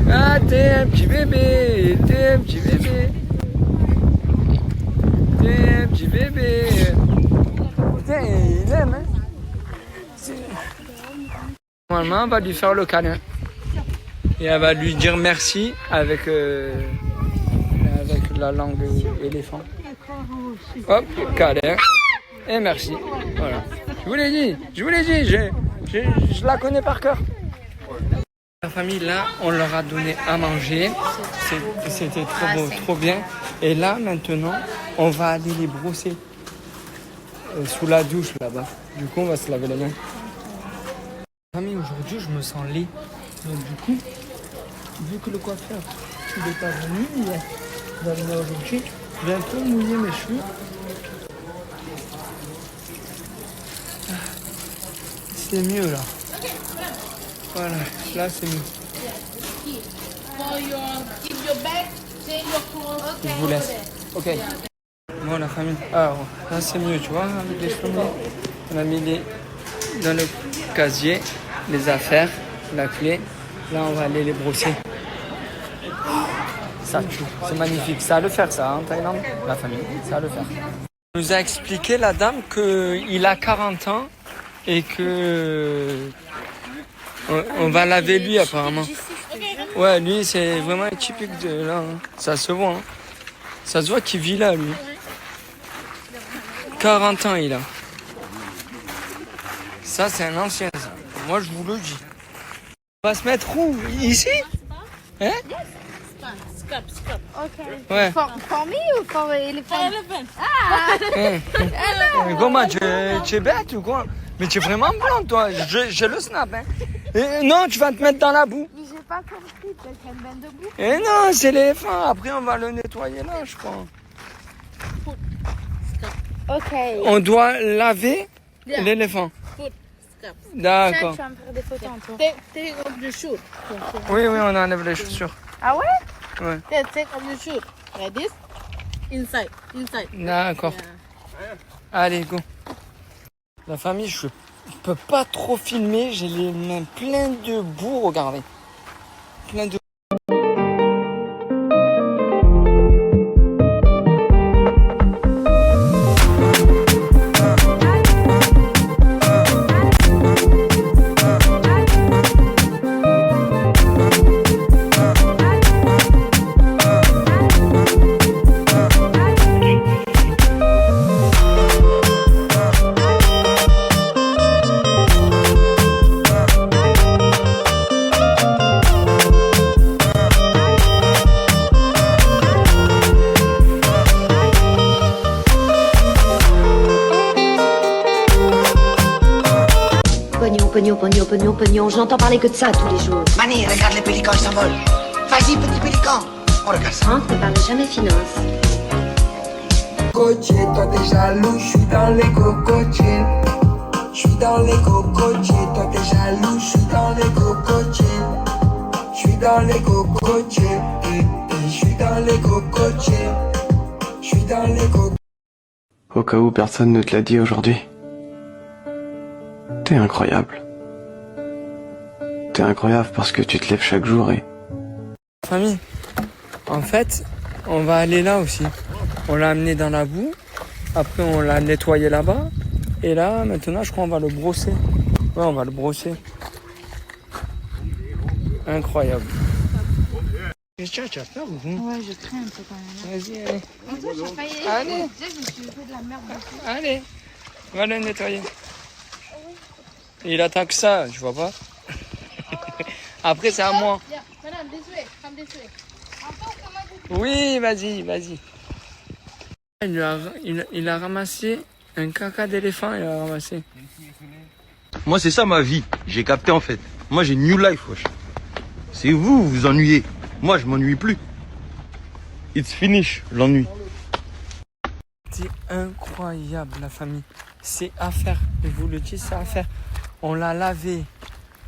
Ah, t'es un petit bébé, t'es un petit bébé. T'es un petit bébé. Putain, il aime, hein. Normalement, on va lui faire le câlin. Et elle va lui dire merci avec la langue éléphant. Hop, câlin. Et merci. Voilà. Je vous l'ai dit, je la connais par cœur. La famille, là, on leur a donné à manger. C'était trop beau, trop bien. Et là, maintenant, on va aller les brosser sous la douche là-bas. Du coup, on va se laver les mains. La famille, aujourd'hui, je me sens laid. Donc, du coup, vu que le coiffeur, il n'est pas venu, il va venir aujourd'hui, je vais un peu mouiller mes cheveux. C'est mieux là. Voilà, là c'est mieux. Je vous laisse. Ok. Bon la famille. Alors là c'est mieux, tu vois, avec les cheveux. On a mis dans le casier les affaires, la clé. Là on va aller les brosser. Ça tue. C'est magnifique. Ça a le faire ça en Thaïlande. La famille, ça a le faire. On nous a expliqué la dame qu'il a 40 ans et que on va laver lui apparemment. Ouais, lui c'est vraiment typique de là. Hein. Ça se voit. Hein. Ça se voit qu'il vit là lui. 40 ans il a. Ça c'est un ancien. Ça. Moi je vous le dis. On va se mettre où? Ici? Hein? Okay. Ouais. For me or for elephant? Ah! Comment tu es bête ou quoi? Mais tu es vraiment blanc toi. J'ai le snap. Hein. Et non, tu vas te mettre dans la boue. Mais j'ai pas compris, peut-être qu'elle mène debout. Et non, c'est l'éléphant. Après on va le nettoyer là, je crois. Ok. On doit laver l'éléphant. D'accord. Tu vas me faire des photos en toi. Take off the shoe. Oui, on enlève les chaussures. Ah ouais? Ouais. Take off the shoe. Like this. Inside. D'accord. Allez, go. La famille, je peux pas trop filmer. J'ai les mains pleines de boue, regardez. Plein de... Pognon, j'entends parler que de ça tous les jours. Mani, regarde les pélicans, ils s'envolent. Vas-y, petit pélican. On regarde ça. Rentre, ne parle jamais finance. Cocotier, toi t'es jaloux, je suis dans les cocotiers. Je suis dans les cocotiers, toi t'es jaloux, je suis dans les cocotiers. Je suis dans les cocotiers, je suis dans les cocotiers. Je suis dans les cocotiers. Au cas où personne ne te l'a dit aujourd'hui. T'es incroyable. T'es incroyable parce que tu te lèves chaque jour et... Famille, en fait, on va aller là aussi. On l'a amené dans la boue, après on l'a nettoyé là-bas, et là, maintenant, je crois qu'on va le brosser. Ouais, on va le brosser. Incroyable. Tu as peur ou quoi? Ouais, je crains un peu quand même. Vas-y, allez. En toi, j'ai failli. Allez. Déjà, je me suis fait de la merde dessus. Allez, on va le nettoyer. Il attend que ça, je vois pas. Après, c'est à moi. Madame, this way. Come this way. Oui, vas-y. Il a ramassé un caca d'éléphant, il a ramassé. Moi, c'est ça ma vie. J'ai capté en fait. Moi, j'ai New Life, wesh. C'est vous vous ennuyez. Moi, je m'ennuie plus. It's finish, l'ennui. C'est incroyable, la famille. C'est à faire. Je vous le dis, c'est à faire. On l'a lavé.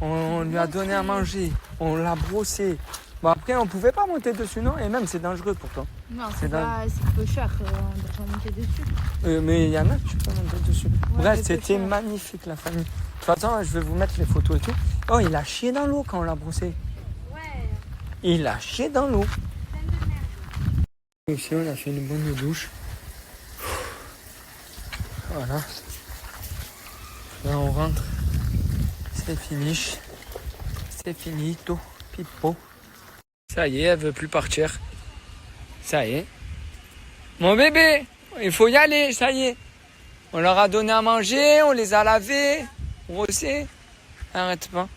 On lui a donné à manger. On l'a brossé. Bon, après, on pouvait pas monter dessus, non? Et même, c'est dangereux pour toi. Non, c'est un peu cher. On doit pas monter dessus. Mais il y en a que tu peux monter dessus. Ouais, bref, c'était magnifique, la famille. De toute façon, je vais vous mettre les photos et tout. Oh, il a chié dans l'eau quand on l'a brossé. Ouais. il a chié dans l'eau. Aussi, on a fait une bonne douche. Voilà. Là, on rentre. C'est finish. C'est finito. Pipo. Ça y est, elle veut plus partir. Ça y est. Mon bébé, il faut y aller, ça y est. On leur a donné à manger, on les a lavés, brossés. Arrête pas.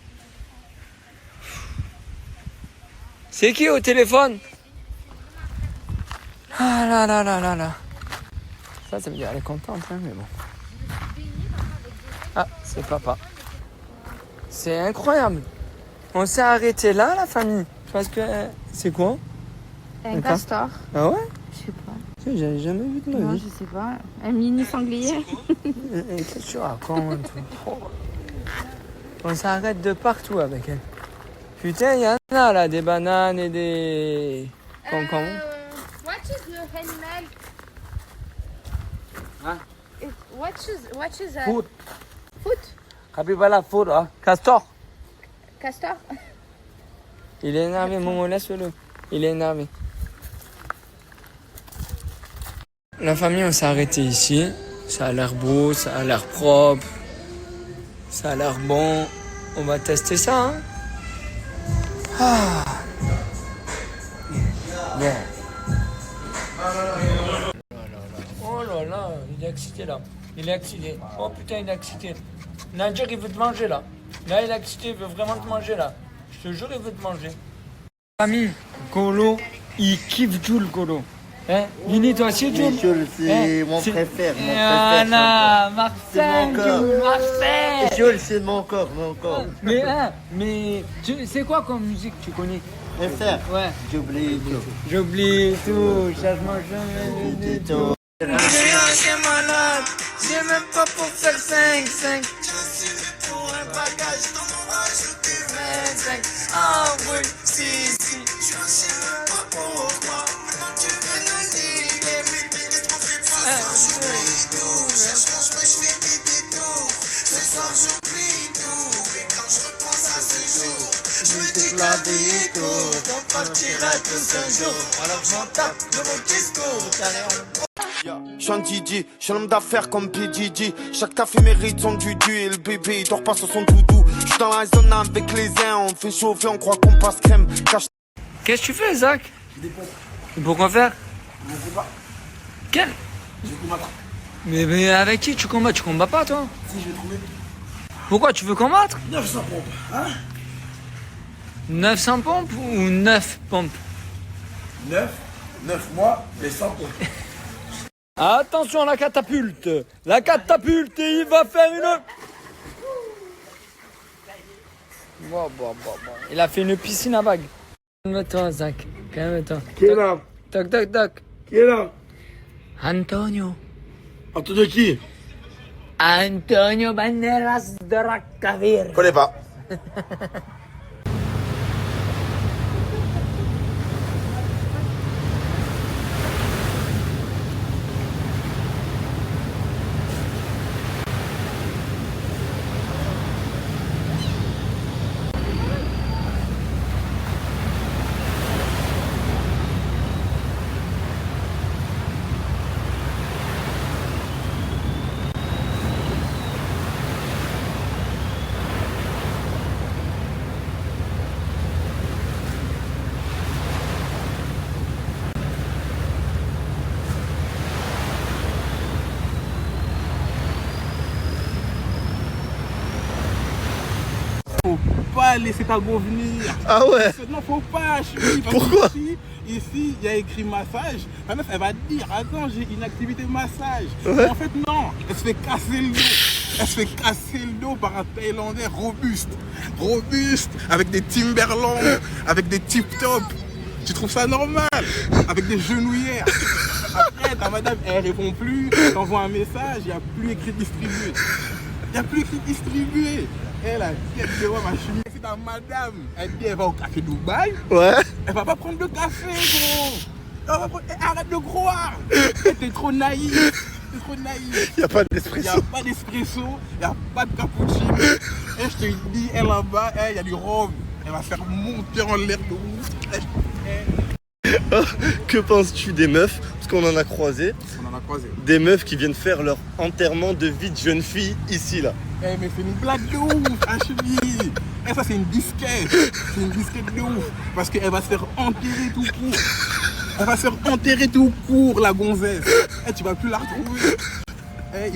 C'est qui au téléphone? Ah là là là là là. Ça veut dire qu'elle est contente, hein, mais bon. Ah, c'est papa. C'est incroyable. On s'est arrêté là, la famille. Parce que... c'est quoi? Un castor. Ah ouais? Je sais pas. J'avais jamais vu de ma Non, vie. je sais pas. Un mini sanglier. Qu'est-ce que tu racontes? On s'arrête de partout avec elle. Putain, il y en a là, des bananes et des concombres. What is the animal? Hein? What is a... Foot. Foot? Capibala, foot, hein? Castor. Castor? Il est énervé, Momo, laisse-le. Il est énervé. La famille, on s'est arrêté ici. Ça a l'air beau, ça a l'air propre. Ça a l'air bon. On va tester ça, hein? Ah. Bon. Oh là là, il est excité là. Il est excité. Oh putain, il est excité. Nadir, il veut te manger là. Là, il est excité, il veut vraiment te manger là. Je te jure, il veut te manger. Famille, Golo, il kiffe Jules, Golo. Hein? Lini, toi aussi, Jules? Jules, c'est Hein? mon préféré. Mon Voilà, préféré. Marseille, Jules, Marseille. Jules, c'est mon corps, mon corps. Mais, hein, mais c'est quoi comme musique tu connais? Préfère? Ouais. J'oublie tout. J'oublie tout, changement jamais de tout. J'ai malade, j'ai même pas pour faire 5-5. Je suis pour un bagage, non m'en rajouter 25. Ah oui, si, je sais même pas pourquoi. Maintenant tu veux nous nier, mais t'es trop fait pas. J'oublie tout, je change, mais je fais des détours. Ce soir j'oublie tout, et quand je repense à ce jour, je me dis que la vie est courte, on partira tous un jour. Alors j'en tape de mon discours, Je suis un DJ, je suis un homme d'affaires comme PDG. Chaque taf il mérite son dudu et le bébé il dort pas sur son doudou. Je suis dans la zone avec les uns, on fait chauffer, on croit qu'on passe crème. Qu'est-ce que tu fais, Zach? J'ai des potes. Pourquoi faire? Je sais pas. Quel? Je vais combattre. Mais avec qui tu combats? Tu combats pas, toi? Si, je vais trouver. Pourquoi? Tu veux combattre? 900 pompes, hein? 900 pompes ou 9 pompes? 9 mois, mais 100 pompes. Attention, la catapulte! La catapulte, il va faire une... Bon. Il a fait une piscine à vagues. Calme-toi, Zach. Calme-toi. Qui est là? Toc. Qui est là? Antonio. Antonio qui? Antonio Banderas de Racavir. Je connais pas. Faut pas laisser ta go venir. Ah ouais? Non, faut pas. Pourquoi? Ici, il y a écrit massage. La meuf, elle va te dire, attends, j'ai une activité massage. Ouais. Mais en fait, non. Elle se fait casser le dos. Elle se fait casser le dos par un Thaïlandais robuste. Robuste, avec des Timberland, avec des tip-top. Tu trouves ça normal? Avec des genouillères. Après, ta madame, elle répond plus. T'envoies un message, il n'y a plus écrit distribué. Il n'y a plus écrit distribué. Elle a dit, elle voit ma chemise. C'est ta madame. Elle dit, elle va au café Dubaï. Ouais. Elle va pas prendre de café, gros. Arrête de croire. T'es trop naïf. T'es trop naïf. Y a pas Il d'espresso. n'y a pas d'espresso. Il n'y a pas de cappuccino. Et je te dis, elle là-bas, il y a du rhum. Elle va faire monter en l'air de ouf. Que penses-tu des meufs, parce qu'on en a croisé, On en a croisé. des meufs qui viennent faire leur enterrement de vie de jeune fille ici là? Eh mais c'est une blague de ouf, HB. Eh ça c'est une disquette. C'est une disquette de ouf. Parce qu'elle va se faire enterrer tout court. Elle va se faire enterrer tout court la gonzesse. Eh tu vas plus la retrouver. Eh,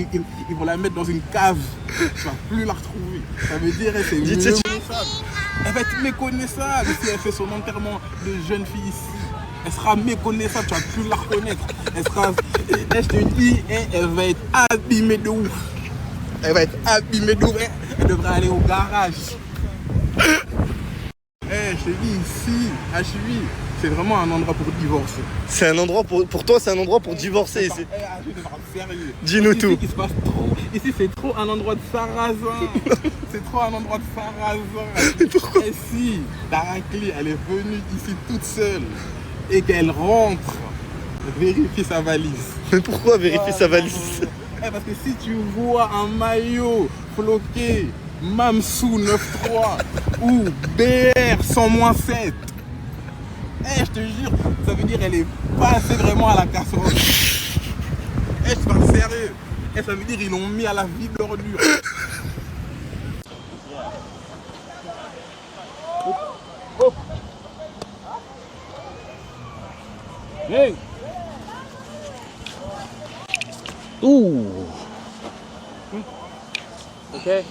ils vont la mettre dans une cave. Tu vas plus la retrouver. Ça veut dire c'est méconnaissable. Elle va être méconnaissable si elle fait son enterrement de jeune fille ici. Elle sera méconnaissable, tu vas plus la reconnaître. Elle sera. Eh, je te dis, elle va être abîmée de ouf. Elle va être abîmée de ouf. Elle devrait aller au garage. Eh, je te dis, ici, HB, c'est vraiment un endroit pour divorcer. C'est un endroit pour toi, c'est un endroit pour divorcer ici. Sérieux. Dis-nous ici, tout. Il se passe trop. Ici, c'est trop un endroit de sarrasin. C'est trop un endroit de sarrasin. Et si Tarakli, elle est venue ici toute seule et qu'elle rentre, vérifie sa valise. Mais pourquoi vérifier sa valise? Eh, parce que si tu vois un maillot floqué Mamsou 9.3 ou BR 100-7, eh, je te jure, ça veut dire qu'elle est passée vraiment à la casserole. Eh, je parle sérieux. Eh, ça veut dire qu'ils l'ont mis à la vie d'ordure. Hey! Ooh! Okay.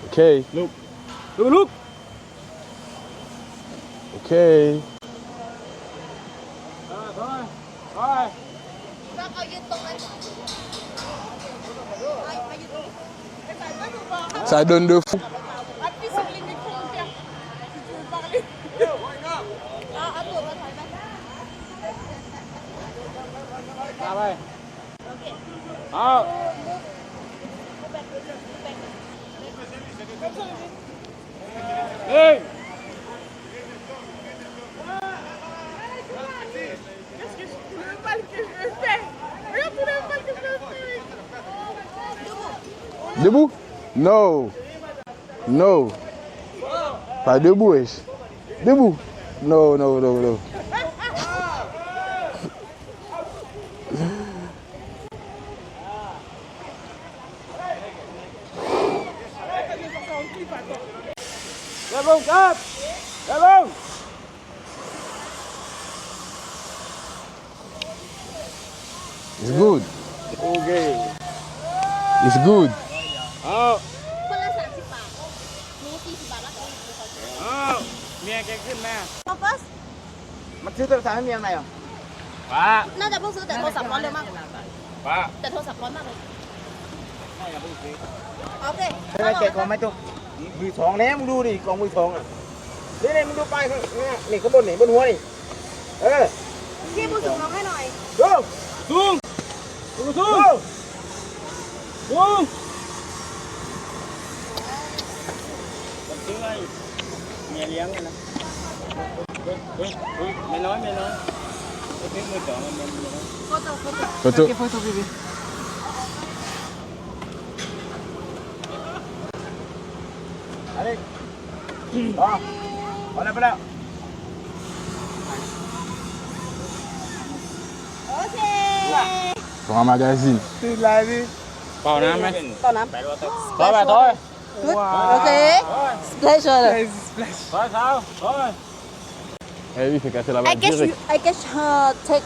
Okay. Look. Look, look! Okay. Ça donne de fou. Appuie sur les micros-commentaires si tu veux parler. Ah, attends, Ah ouais. Ah. Hey. Qu'est-ce que tu veux pas que je fais? Regarde, tu veux pas que je fais? Debout? No. No. Pas debout, wesh. Debout? No, no, no, no. C'est bon, cap! C'est bon! It's good. Okay. It's good. Oh. คนละ30 บาทหนู40 บาทแล้วกัน Oh. เมียแกขึ้นมา เอาฟัส มันซื้อโทรศัพท์ให้เมียไหนอ่ะป้า น่าจะเพิ่งซื้อแต่โทรศัพท์ร้อนเร็วมาก ป้า แต่โทรศัพท์ร้อนมากเลย ไม่อย่าเพิ่งซื้อ โอเค ไม่ไปแกะของไหมตุ๊กมือสองแล้วมึงดูดิกล่องมือสองอ่ะนี่มึงดูป้ายข้างนี่ข้างบนนี่บนหัวนี่ พี่พูดถึงน้องให้หน่อย ดูซูมดูซูมซูมผมซื้อให้เมียเลี้ยงเลยนะเฮ้ยไม่น้อยไม่น้อยซื้อมือสองมันน้อย โฟโต้โฟโต้ Photo. Ok, photo bébé. Allez. Ah, on est là. โอเค Pour un magazine. Tu l'as vu? เปล่าน้ำไหม ต่อน้ำ ไปไปถอย โอเค splash waterไปเท้าถอย Eh oui, il fait casser la I vanne guess direct. I guess take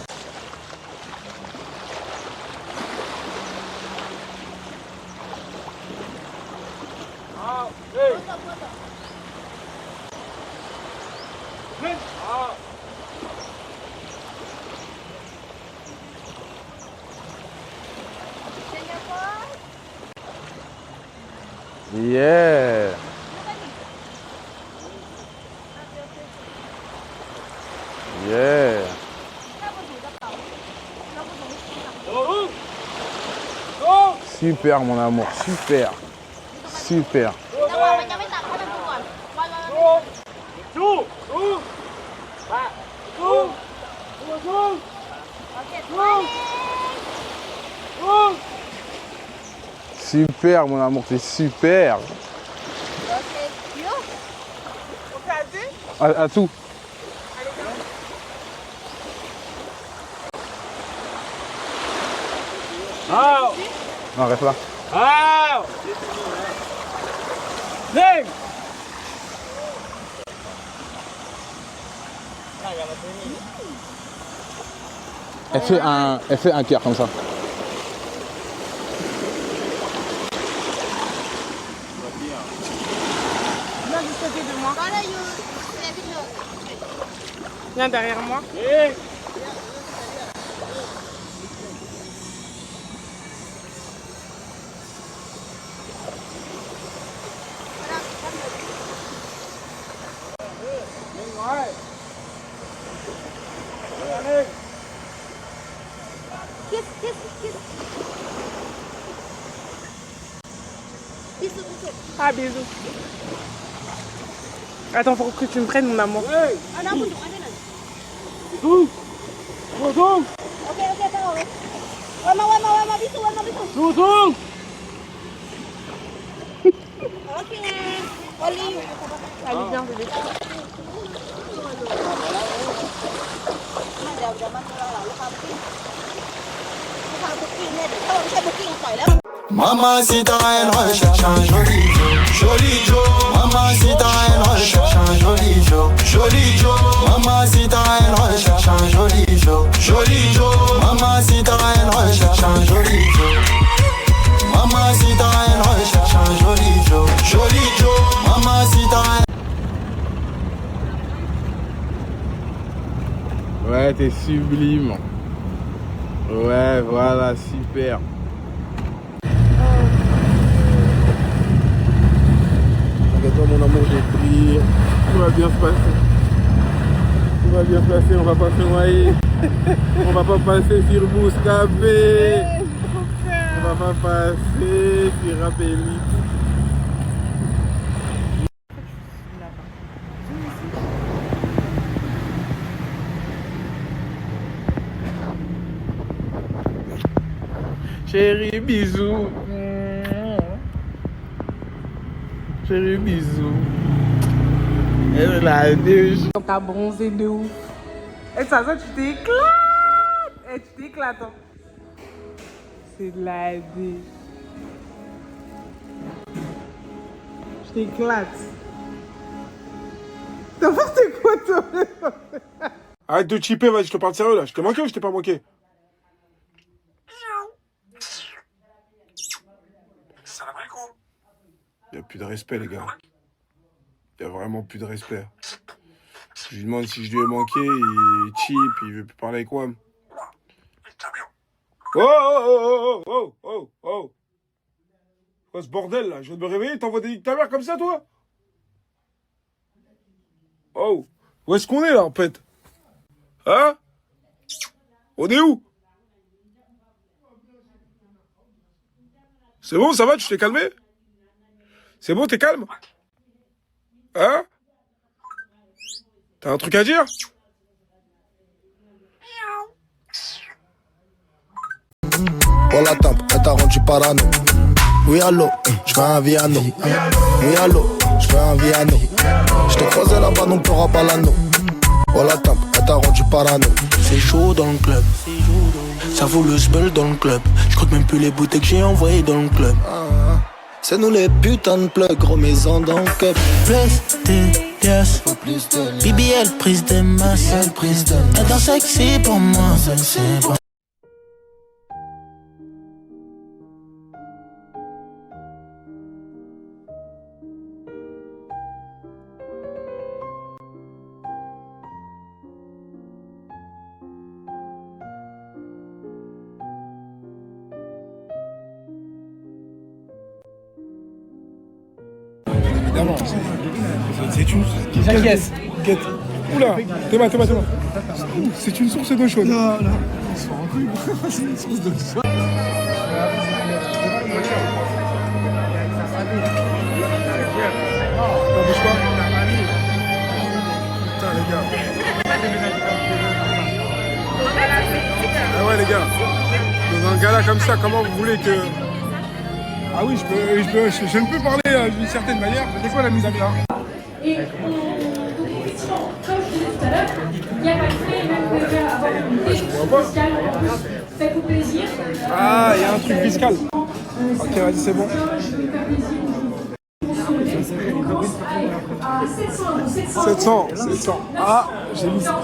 Yeah. Yeah. Super mon amour, super. Super. ระหว่างมันยังไม่ตัดให้มันดูก่อนวัน สู้สู้ไปสู้สู้สู้ โอเค สู้ Super mon amour, c'est super. โอเคยู โอกาส À tout. Ah. Non, reste là. Ah. Name. Elle fait un cœur comme ça. Viens juste côté de moi. Viens derrière moi. Ah, bisous. Attends, faut que tu me prennes, mon amour. Bisous. Bisous. Bisous. Allez, viens, bébé. Mamacita, elle recherche un joli Joe, joli Joe. Mamacita, elle recherche un joli Joe, joli Joe. Mamacita, elle recherche un joli Joe, joli Joe. Mamacita, elle recherche un joli Joe. Mamacita, elle recherche un joli Joe, joli Joe. Mamacita. Ouais, t'es sublime. Ouais, voilà, super. Regarde-toi mon amour, j'ai pris. Tout va bien se passer. Tout va bien se passer, on va pas se noyer. On va pas passer sur Bouscapé. On va pas passer sur Rapelli. Chérie, bisous. Chérie, bisous. Elle a déjà. T'as bronzé de ouf. Et ça, tu t'éclates. Et tu t'éclates. Hein. C'est de la D. Je t'éclate. N'importe quoi, toi. Arrête de chipper, vas-y, je te parle sérieux là. Je t'ai manqué ou je t'ai pas manqué? Il n'y a plus de respect, les gars. Il n'y a vraiment plus de respect. Je lui demande si je lui ai manqué, il chip, il veut plus parler avec moi. Oh, oh, oh, oh, oh, oh. Quoi ce bordel là? Je viens de me réveiller, t'envoies des dictateurs comme ça, toi? Oh, où est-ce qu'on est là, en fait? Hein? On est où? C'est bon, ça va, tu t'es calmé? C'est bon, t'es calme? Hein? T'as un truc à dire? Oh la tempe, elle t'a rendu parano. Oui allô, je veux un Viano. Oui allô, je veux un Viano. Je t'ai croisé là-bas donc t'auras pas l'anneau. Oh la tempe, elle t'a rendu parano. C'est chaud dans le club. Ça vaut le sbeul dans le club. Je compte même plus les bouteilles que j'ai envoyées dans le club. C'est nous les putains de plugs, remettons dans le cup. Plus de yes, BBL prise de masse. Elle danse sexy pour moi. C'est une... J'acquiesce. Guette. Oula, t'es mal. C'est une source d'eau chaude. Non, c'est une source d'eau chaude. Non, bouge pas. Putain, les gars. Ah ouais, les gars. Dans un gala comme ça, comment vous voulez que... Ah oui, je ne peux parler d'une certaine manière. C'est quoi la mise à part? à l'heure, il n'y a pas de frais, et même vous pouvez avoir une déduction fiscale en plus. Faites-vous plaisir. Ah, il y a un truc fiscal. Ok, vas-y, c'est bon. À 700 €. 700. Ah, j'ai mis. Ils sont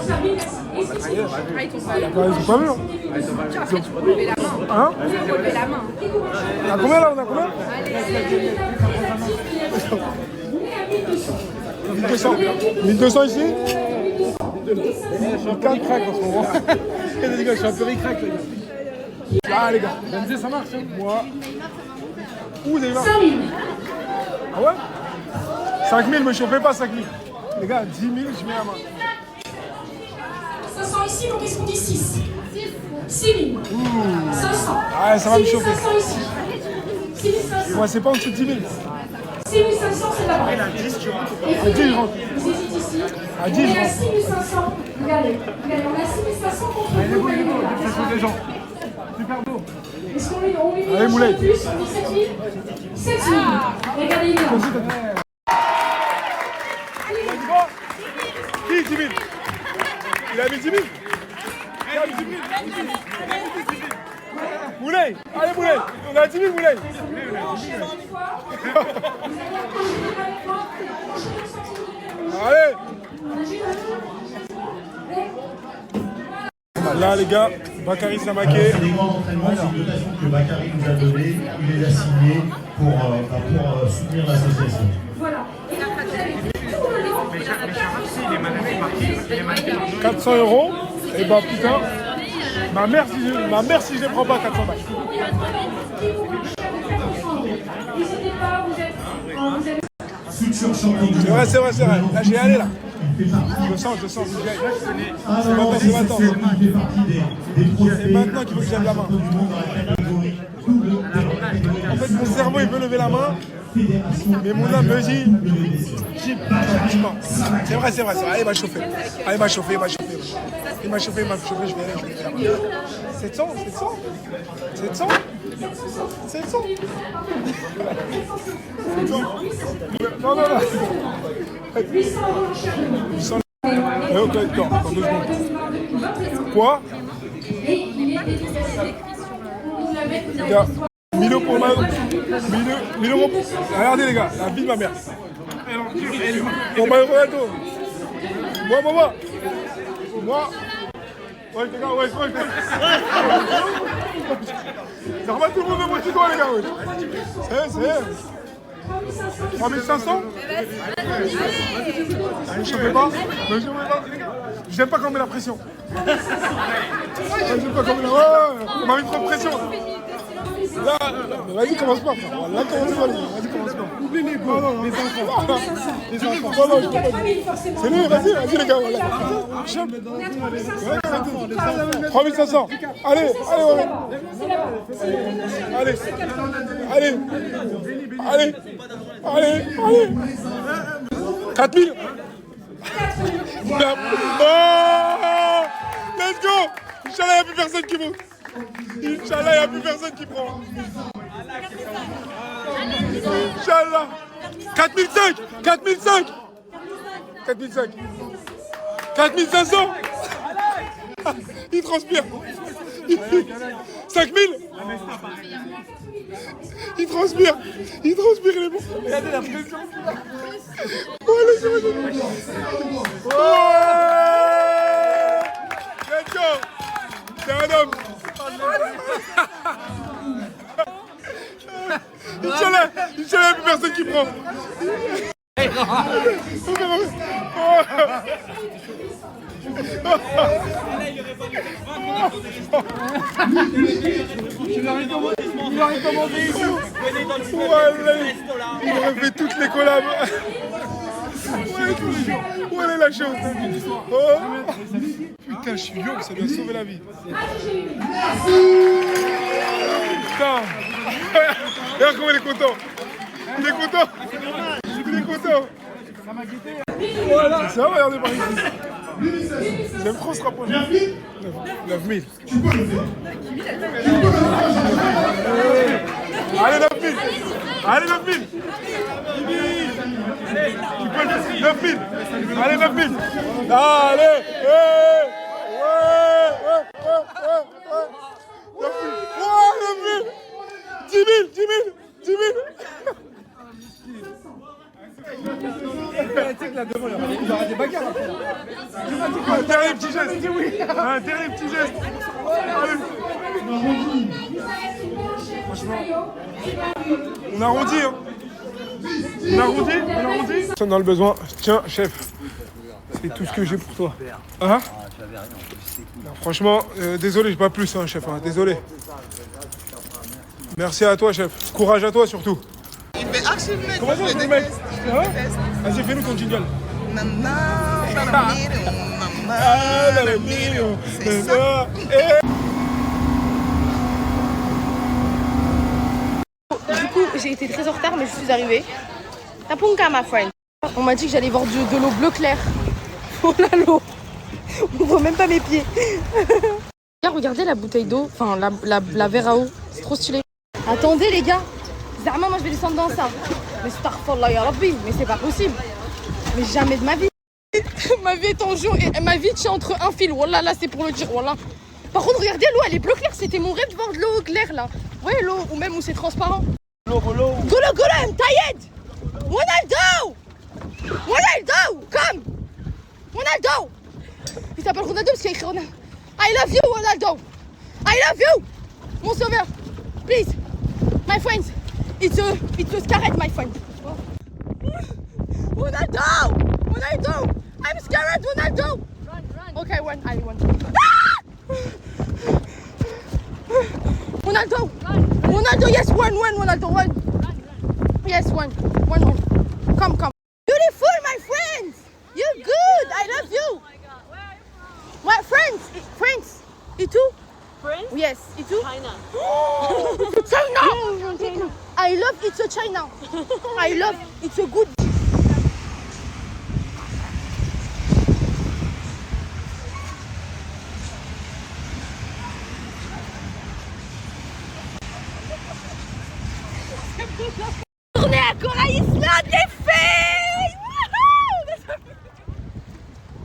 pas mûrs. Hein? On a combien là? On a combien? 1200 ici? Je suis un crack en ce moment. Les gars, je suis un peu ric-rac. Ah les gars, Benzé ça marche. Moi. Où vous avez là? 5000. Ah ouais? 5000, me chauffez pas 5000. Les gars, 10 000, je mets la main. 500 ici, donc qu'est-ce qu'on dit 6? 6 000. 500. Ah, ça va me chauffer. 500 ici. 6 500. Ouais, c'est pas en dessous de 10 000. 6 500, c'est là-bas. À 10, je rentre. Vous hésitez ici. À 10, on est je à rentre. 6 500. Regardez, on a 6 500 contre vous. Vous voyez les gens. Super beau. Est-ce qu'on lui met Allez, un Moulay. peu plus? On dit 7 000. 7 000. Regardez, il est là. Qui 10 000? Il a mis 10 000? Il a mis 10 000? Moulay. Allez, Moulay. On a 10 000, Moulay. Allez. Là, les gars, Bakary Samaké. Que Bakary nous a donné, il les a signés pour soutenir l'association. Voilà. 400 €. Et bah putain, ma mère si je les prends pas 400 balles. C'est vrai. Là j'ai allé là. Je sens, j'y aille. C'est maintenant. C'est maintenant qu'il faut que j'aille la main. En fait, mon cerveau il veut lever la main, mais mon âme me dit, c'est vrai. Allez, il m'a chauffé, je vais aller. 700. Non. 800 €. Attends 2 secondes. Quoi? 1000 € pour ma... 1000 €. Regardez les gars, la vie de ma mère. Pour ma Ronaldo. Moi. Ouais, les gars, ouais. Ça remet tout le monde de mon petit doigt, les gars, ouais. C'est 3500. Ne chauffez pas. J'aime pas quand on met la pression. On m'a mis trop de pression. Là, vas-y, commence pas. Là, commence pas. Oublie les go. Les enfants. Non, je peux pas. C'est lui, vas-y, les gars. 3500. Allez. 4000. Oh, let's go. Inch'Allah, il n'y a plus personne qui monte. Inch'Allah, il n'y a plus personne qui prend. Inch'Allah. 4005. 4500. Il transpire. 5000. Il transpire, il est bon. Regardez la pression. Ouais, laissez-moi. Let's go. C'est un homme. Inch'Allah, il n'y a plus personne qui prend. Il aurait commandé ici. Il aurait fait toutes les collabs. Où elle est la chose? Putain, je suis young, ça doit sauver la vie. Putain. Regarde comment il est content. Il est content. Voilà, ça va, regardez par ici. J'aime trop se rapprocher. 9000. Allez, 9000. Tu peux le faire. 9000. Allez, 9000. Allez, ouais. 9000. 10 000. Tu sais que là devant, il y aura des bagarres après. Un dernier petit geste. Un dernier petit geste. Franchement, on arrondit, hein. On arrondit. Personne dans le besoin. Tiens, chef. C'est tout ce que j'ai pour toi. Hein? Non, franchement, désolé, j'ai pas plus, hein, chef. Hein, désolé. Merci à toi, chef. Courage à toi, surtout. Comment ça, le mec? Vas-y, fais-nous ton jingle. Du coup, j'ai été très en retard, mais je suis arrivée. Tapunka, ma friend. On m'a dit que j'allais voir de l'eau bleu clair. Oh là l'eau. On voit même pas mes pieds. Regardez la bouteille d'eau, enfin la verre à eau. C'est trop stylé. Attendez les gars. Zama, moi je vais descendre dans ça. Mais starfallah ya Rabbi, mais c'est pas possible. Mais jamais de ma vie. Ma vie est en jeu et ma vie tient entre un fil. Wallah, là c'est pour le dire, wallah. Par contre, regardez, l'eau elle est bleu clair. C'était mon rêve de voir de l'eau claire là. Ouais, l'eau, ou même où c'est transparent. Golo, I'm tired. Ronaldo, come. Ronaldo. Il s'appelle Ronaldo parce qu'il a écrit Ronaldo. I love you, Ronaldo. I love you. Mon sauveur. Please. My friends. It's a scared, my friend. Ronaldo. I'm scared, Ronaldo. Run. Okay, I won. Ah! Ronaldo, yes, one, Ronaldo, one. Yes, one. Come. Beautiful, my friends. You're good. I love you. What friends? You too? Friends? Yes, you too? China. China. I love it's a China. I love it's a good. Tournez à Corail Island, les filles!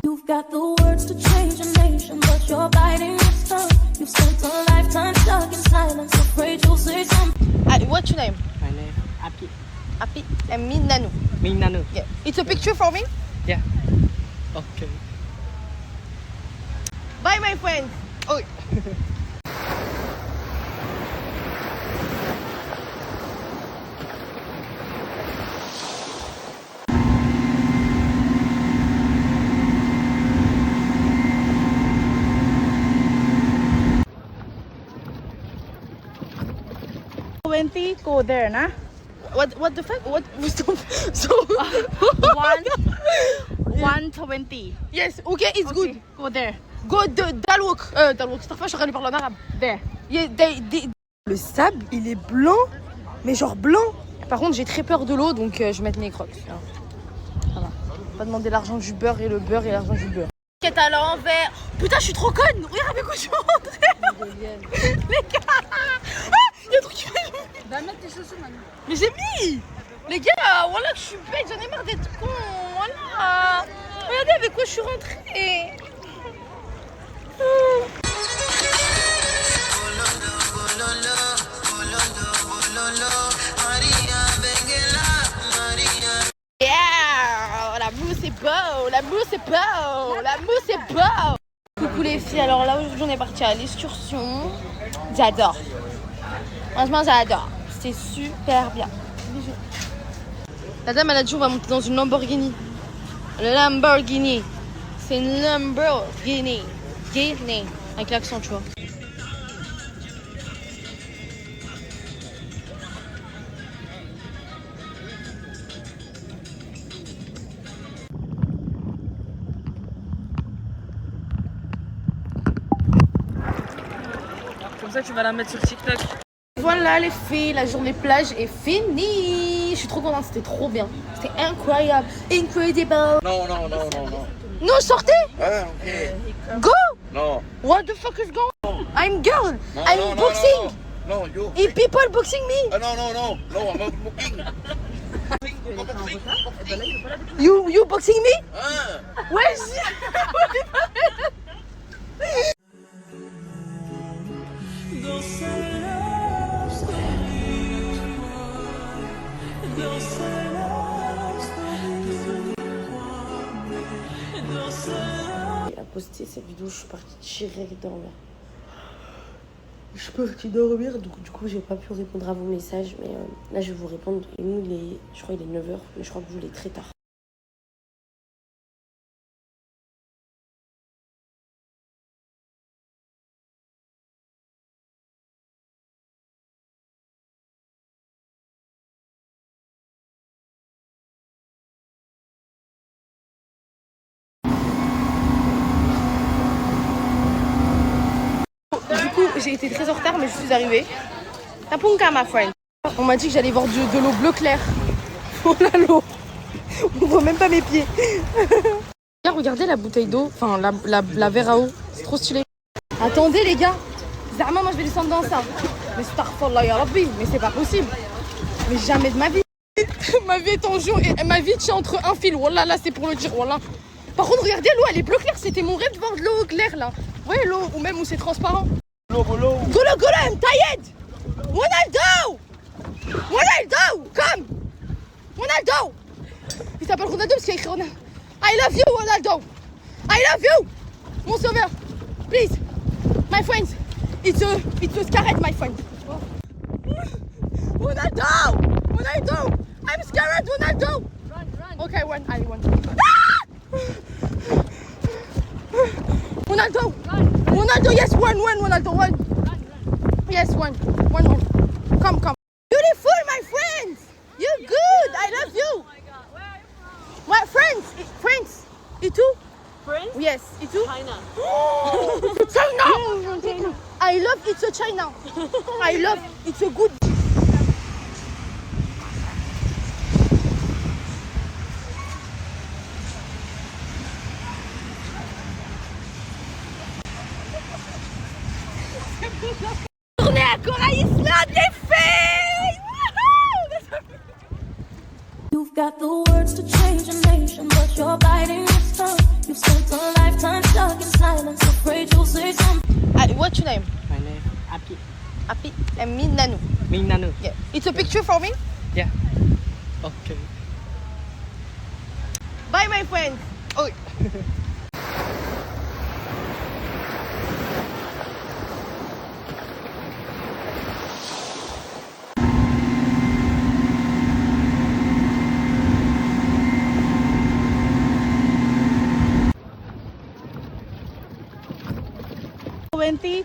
You've got the words to change a nation, but you're biting your tongue. You've spent a lifetime stuck in silence, afraid you'll say something. What's your name? My name Api. Api and me Nanu. Me Nanu. Yeah. It's a picture for me? Yeah. Okay. Bye my friends. Oh. Go there, nah? What the fuck? What? So 120. Yes, okay, it's good. Go there. Go Dalwok. Dalwok, c'est je parle en arabe. There. Yeah, le sable, il est blanc, mais genre blanc. Par contre, j'ai très peur de l'eau, donc je vais mettre mes crocs. Voilà. On va demander l'argent du beurre et le beurre et l'argent du beurre. Quête à l'envers. Putain, je suis trop conne. Regarde avec quoi je suis rentrée. Les gars. Ah, il y a un truc qui m'a... Va mettre tes chaussures maintenant. Mais j'ai mis. Les gars, voilà que je suis bête, j'en ai marre d'être con. Voilà. Regardez avec quoi je suis rentrée. Yeah, la mousse est beau. Coucou les filles, alors là aujourd'hui on est parti à l'excursion. J'adore. Franchement j'adore. C'était super bien. Bisous. La dame elle a dit on va monter dans une Lamborghini. Lamborghini. C'est une Lamborghini. Guinée. Avec l'accent tu vois. Comme ça tu vas la mettre sur TikTok. Voilà les filles, la journée plage est finie. Je suis trop contente, c'était trop bien. C'était incroyable. Incredible. Non. Non, sortez. Ah, ok. Go. Non. What the fuck is going on? I'm girl. I'm boxing. No, you. If people boxing me. No, I'm not booking. You boxing me? Ouais, Il a posté cette vidéo, je suis partie direct dormir. je suis partie dormir, donc Du coup, j'ai pas pu répondre à vos messages, mais là, je vais vous répondre. Et nous, je crois qu'il est 9h, mais je crois que vous, il est très tard. Du coup, j'ai été très en retard, mais je suis arrivée. Tapunka, ma friend. On m'a dit que j'allais voir de l'eau bleu clair. Oh là l'eau. On voit même pas mes pieds. Regardez la bouteille d'eau, enfin la verre à eau. C'est trop stylé. Attendez les gars. Zama, moi je vais descendre dans ça. Mais starfallah ya rabbi, mais c'est pas possible. Mais jamais de ma vie. Ma vie est en jeu et ma vie tient entre un fil. Wallah, là c'est pour le dire, wallah. Par contre, regardez l'eau, elle est bleu clair. C'était mon rêve de voir de l'eau claire là. Ouais, l'eau, ou même où c'est transparent. Golo, I'm tired. Ronaldo! Come! Ronaldo! Il s'appelle Ronaldo parce qu'il y a écrit Ronaldo. I love you, Ronaldo! I love you! Mon sauveur! Please! My friends! It's a scarlet, my friend! Ronaldo! I'm scared, Ronaldo! Run. Okay, one. Ah! Ronaldo! Ronaldo, yes, one, Ronaldo, one. Yes, one. Come. Beautiful, my friends! You're good! I love you! What, friends? You too? Friends? Yes, you too? China. China! I love it's a China. I love it's a good. Tournée à Corail Island, les filles! You've got the words to change a nation, but you're biting your tongue. You've spent a lifetime stuck in silence, afraid you'll say something. What's your name? My name Api. Api and me Nanu. Me Nanu. Yeah. It's a picture for me? Yeah. Okay. Bye my friends. Oh.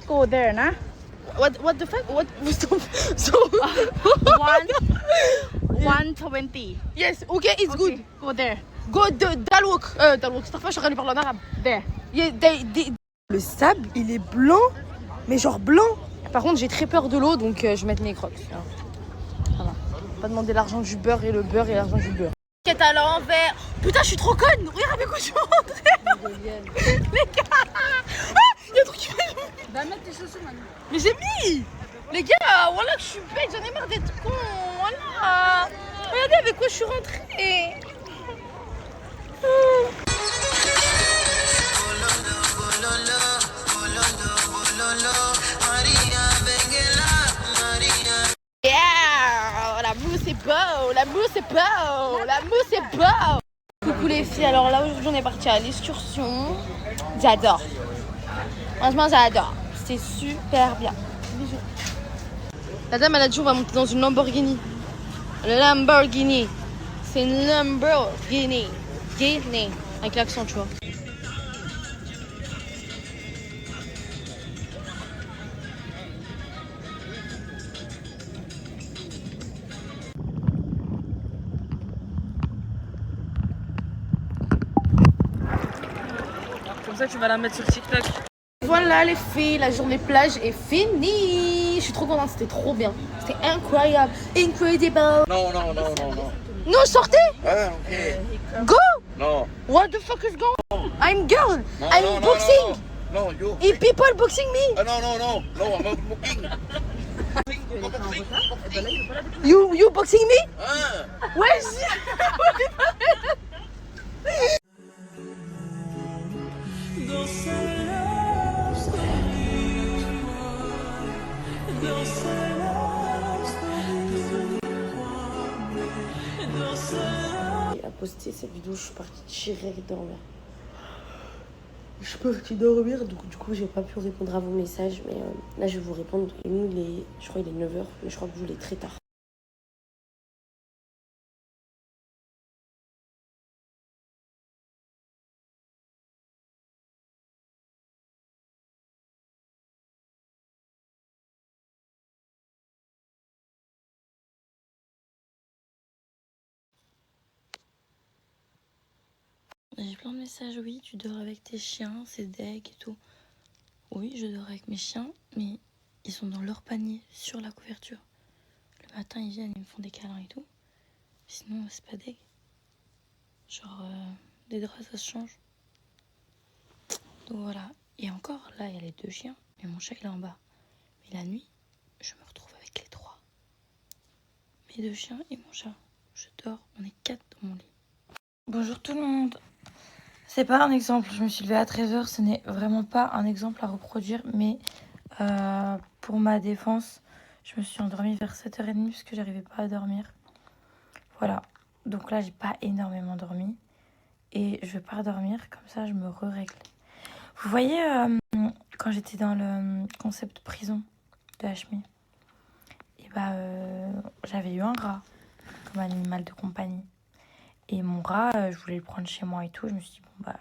Go there, nah? What the fuck? What? So 120. Yes, okay, it's good. Go there. Go Dalwok. Dalwok, je suis en train de parler en arabe. There. Yeah, le sable, il est blanc, mais genre blanc. Par contre, j'ai très peur de l'eau, donc je vais mettre mes crocs. Voilà. Pas demander l'argent du beurre et le beurre et l'argent du beurre. Quête à l'envers. Putain, je suis trop conne. Regarde avec quoi je suis rentrée. Les gars. Ah, il y a un truc qui va. Va mettre tes chaussures maintenant. Mais j'ai mis. Les gars, voilà que je suis bête, j'en ai marre d'être con. Voilà. Regardez avec quoi je suis rentrée. Yeah, la mousse est beau, la mousse est beau, la mousse est beau. Coucou les filles, alors là aujourd'hui on est parti à l'excursion. J'adore. Franchement j'adore. C'était super bien. Bisous. La dame elle a dit on va monter dans une Lamborghini. Lamborghini. C'est une Lamborghini. Guinée. Avec l'accent tu vois. Comme ça tu vas la mettre sur TikTok. Voilà les filles, la journée plage est finie. Je suis trop contente, c'était trop bien. C'était incroyable. Incredible. Non. Non, sortez. Ah, ok. Go. Non. What the fuck is going on? I'm girl. No, I'm no, boxing. No, you. If people boxing me. No, I'm not booking. You boxing me? Ouais, Il a posté cette vidéo, je suis partie direct dormir. je suis partie dormir, donc Du coup, j'ai pas pu répondre à vos messages, mais là, je vais vous répondre. Et nous, je crois qu'il est 9h, mais je crois que vous, il est très tard. J'ai plein de messages, oui, tu dors avec tes chiens, c'est deg et tout. Oui, je dors avec mes chiens, mais ils sont dans leur panier, sur la couverture. Le matin, ils viennent, ils me font des câlins et tout. Sinon, c'est pas deg. Genre, les draps, ça se change. Donc voilà. Et encore, là, il y a les 2 chiens, mais mon chat, il est en bas. Mais la nuit, je me retrouve avec les 3. Mes 2 chiens et mon chat. Je dors, on est 4 dans mon lit. Bonjour tout le monde. C'est pas un exemple, je me suis levée à 13h, ce n'est vraiment pas un exemple à reproduire, mais pour ma défense, je me suis endormie vers 7h30 parce que j'arrivais pas à dormir. Voilà, donc là j'ai pas énormément dormi et je vais pas redormir, comme ça je me règle. Vous voyez, quand j'étais dans le concept prison de Hachmi, et j'avais eu un rat comme animal de compagnie. Et mon rat, je voulais le prendre chez moi et tout. Je me suis dit, bon,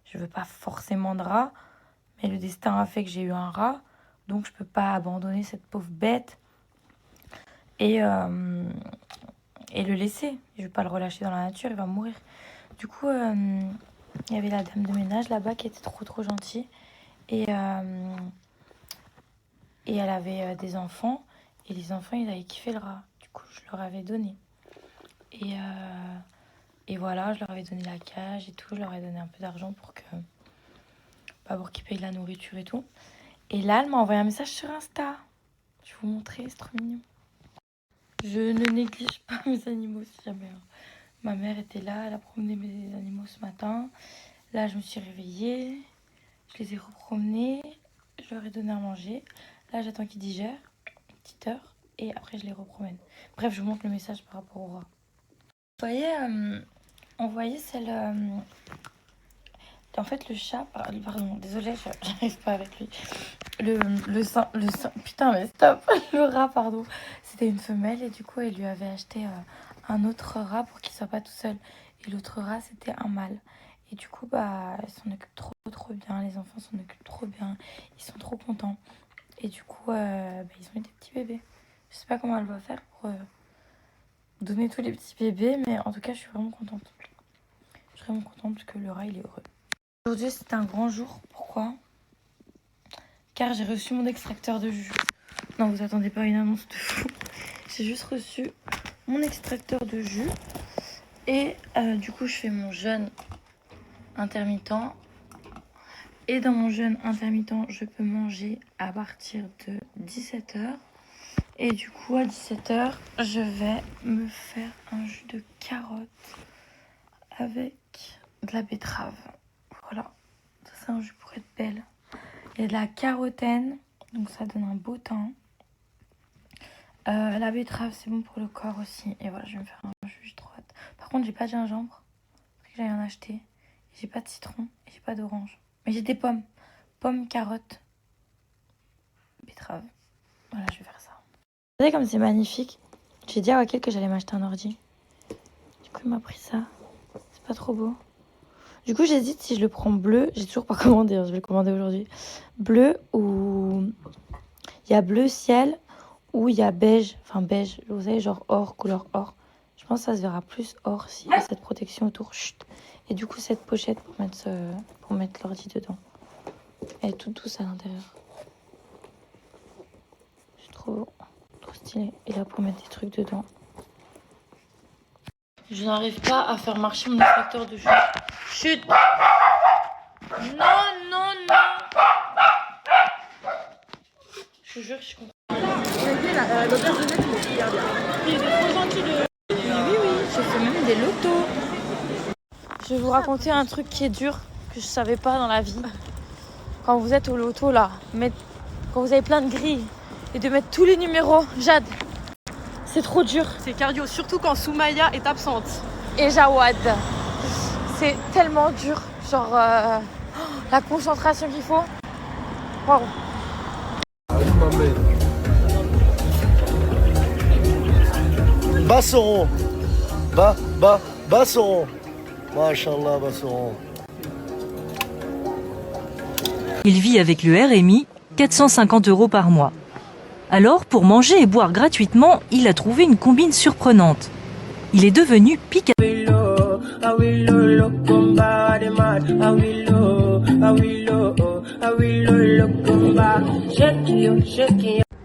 je veux pas forcément de rat. Mais le destin a fait que j'ai eu un rat. Donc, je peux pas abandonner cette pauvre bête. Et le laisser. Je vais pas le relâcher dans la nature, il va mourir. Du coup, il y avait la dame de ménage là-bas qui était trop gentille. Et elle avait des enfants. Et les enfants, ils avaient kiffé le rat. Du coup, je leur avais donné. Et voilà, je leur avais donné la cage et tout. Je leur ai donné un peu d'argent pour qu'ils payent la nourriture et tout. Et là, elle m'a envoyé un message sur Insta. Je vais vous montrer, c'est trop mignon. Je ne néglige pas mes animaux si jamais. Ma mère était là, elle a promené mes animaux ce matin. Là, je me suis réveillée. Je les ai repromenés. Je leur ai donné à manger. Là, j'attends qu'ils digèrent. Une petite heure. Et après, je les repromène. Bref, je vous montre le message par rapport au rat. Vous voyez, on voyait celle... En fait, le chat... Pardon, désolée, j'arrive pas avec lui. Putain, mais stop. Le rat, pardon. C'était une femelle et du coup, elle lui avait acheté un autre rat pour qu'il soit pas tout seul. Et l'autre rat, c'était un mâle. Et du coup, elle s'en occupe trop bien. Les enfants s'en occupent trop bien. Ils sont trop contents. Et du coup, ils ont eu des petits bébés. Je sais pas comment elle va faire pour... donner tous les petits bébés, mais en tout cas je suis vraiment contente. Je suis vraiment contente parce que le rat il est heureux. Aujourd'hui c'est un grand jour, pourquoi? Car j'ai reçu mon extracteur de jus. Non, vous attendez pas une annonce de fou. J'ai juste reçu mon extracteur de jus et du coup je fais mon jeûne intermittent. Et dans mon jeûne intermittent je peux manger à partir de 17h. Et du coup, à 17h, je vais me faire un jus de carotte avec de la betterave. Voilà, ça c'est un jus pour être belle. Il y a de la carotène, donc ça donne un beau teint. La betterave, c'est bon pour le corps aussi. Et voilà, je vais me faire un jus, j'ai trop hâte. Par contre, j'ai pas de gingembre, faut que j'aille en acheter. J'ai pas de citron et j'ai pas d'orange. Mais j'ai des pommes. Pommes, carottes, betterave. Voilà, je vais faire ça. Vous savez comme c'est magnifique. J'ai dit à Wakil que j'allais m'acheter un ordi. Du coup il m'a pris ça. C'est pas trop beau. Du coup j'hésite si je le prends bleu. J'ai toujours pas commandé, je vais le commander aujourd'hui. Bleu ou... Il y a bleu ciel ou il y a beige. Enfin beige, vous savez genre or, couleur or. Je pense que ça se verra plus or s'il y a cette protection autour. Chut. Et du coup cette pochette pour mettre l'ordi dedans. Elle est toute douce à l'intérieur. C'est trop beau. Stylé. Et là pour mettre des trucs dedans. Je n'arrive pas à faire marcher mon extracteur de jus. Chut. Non. Je te jure, je suis contente. l'auberge de Netflix, super bien. Il était trop gentil de... Oui, j'ai fait même des lotos. Je vais vous raconter un truc qui est dur, que je savais pas dans la vie. Quand vous êtes au loto là, quand vous avez plein de grilles et de mettre tous les numéros, Jade, c'est trop dur. C'est cardio, surtout quand Soumaya est absente. Et Jawad, c'est tellement dur. Genre, la concentration qu'il faut. Waouh. Basseron. Basseron. Machallah, Basseron. Il vit avec le RMI, 450 € par mois. Alors, pour manger et boire gratuitement, il a trouvé une combine surprenante. Il est devenu pique.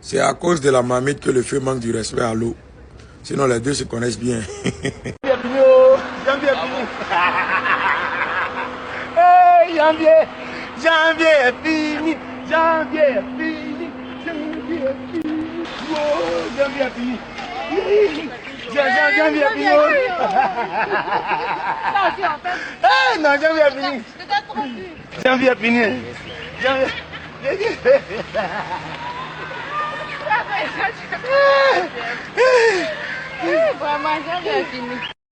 C'est à cause de la marmite que le feu manque du respect à l'eau. Sinon, les deux se connaissent bien. Janvier est fini, janvier est fini, janvier est fini. Oh, janvier est fini. Janvier est fini. Non, janvier est fini. Janvier est fini. Vraiment, janvier est fini.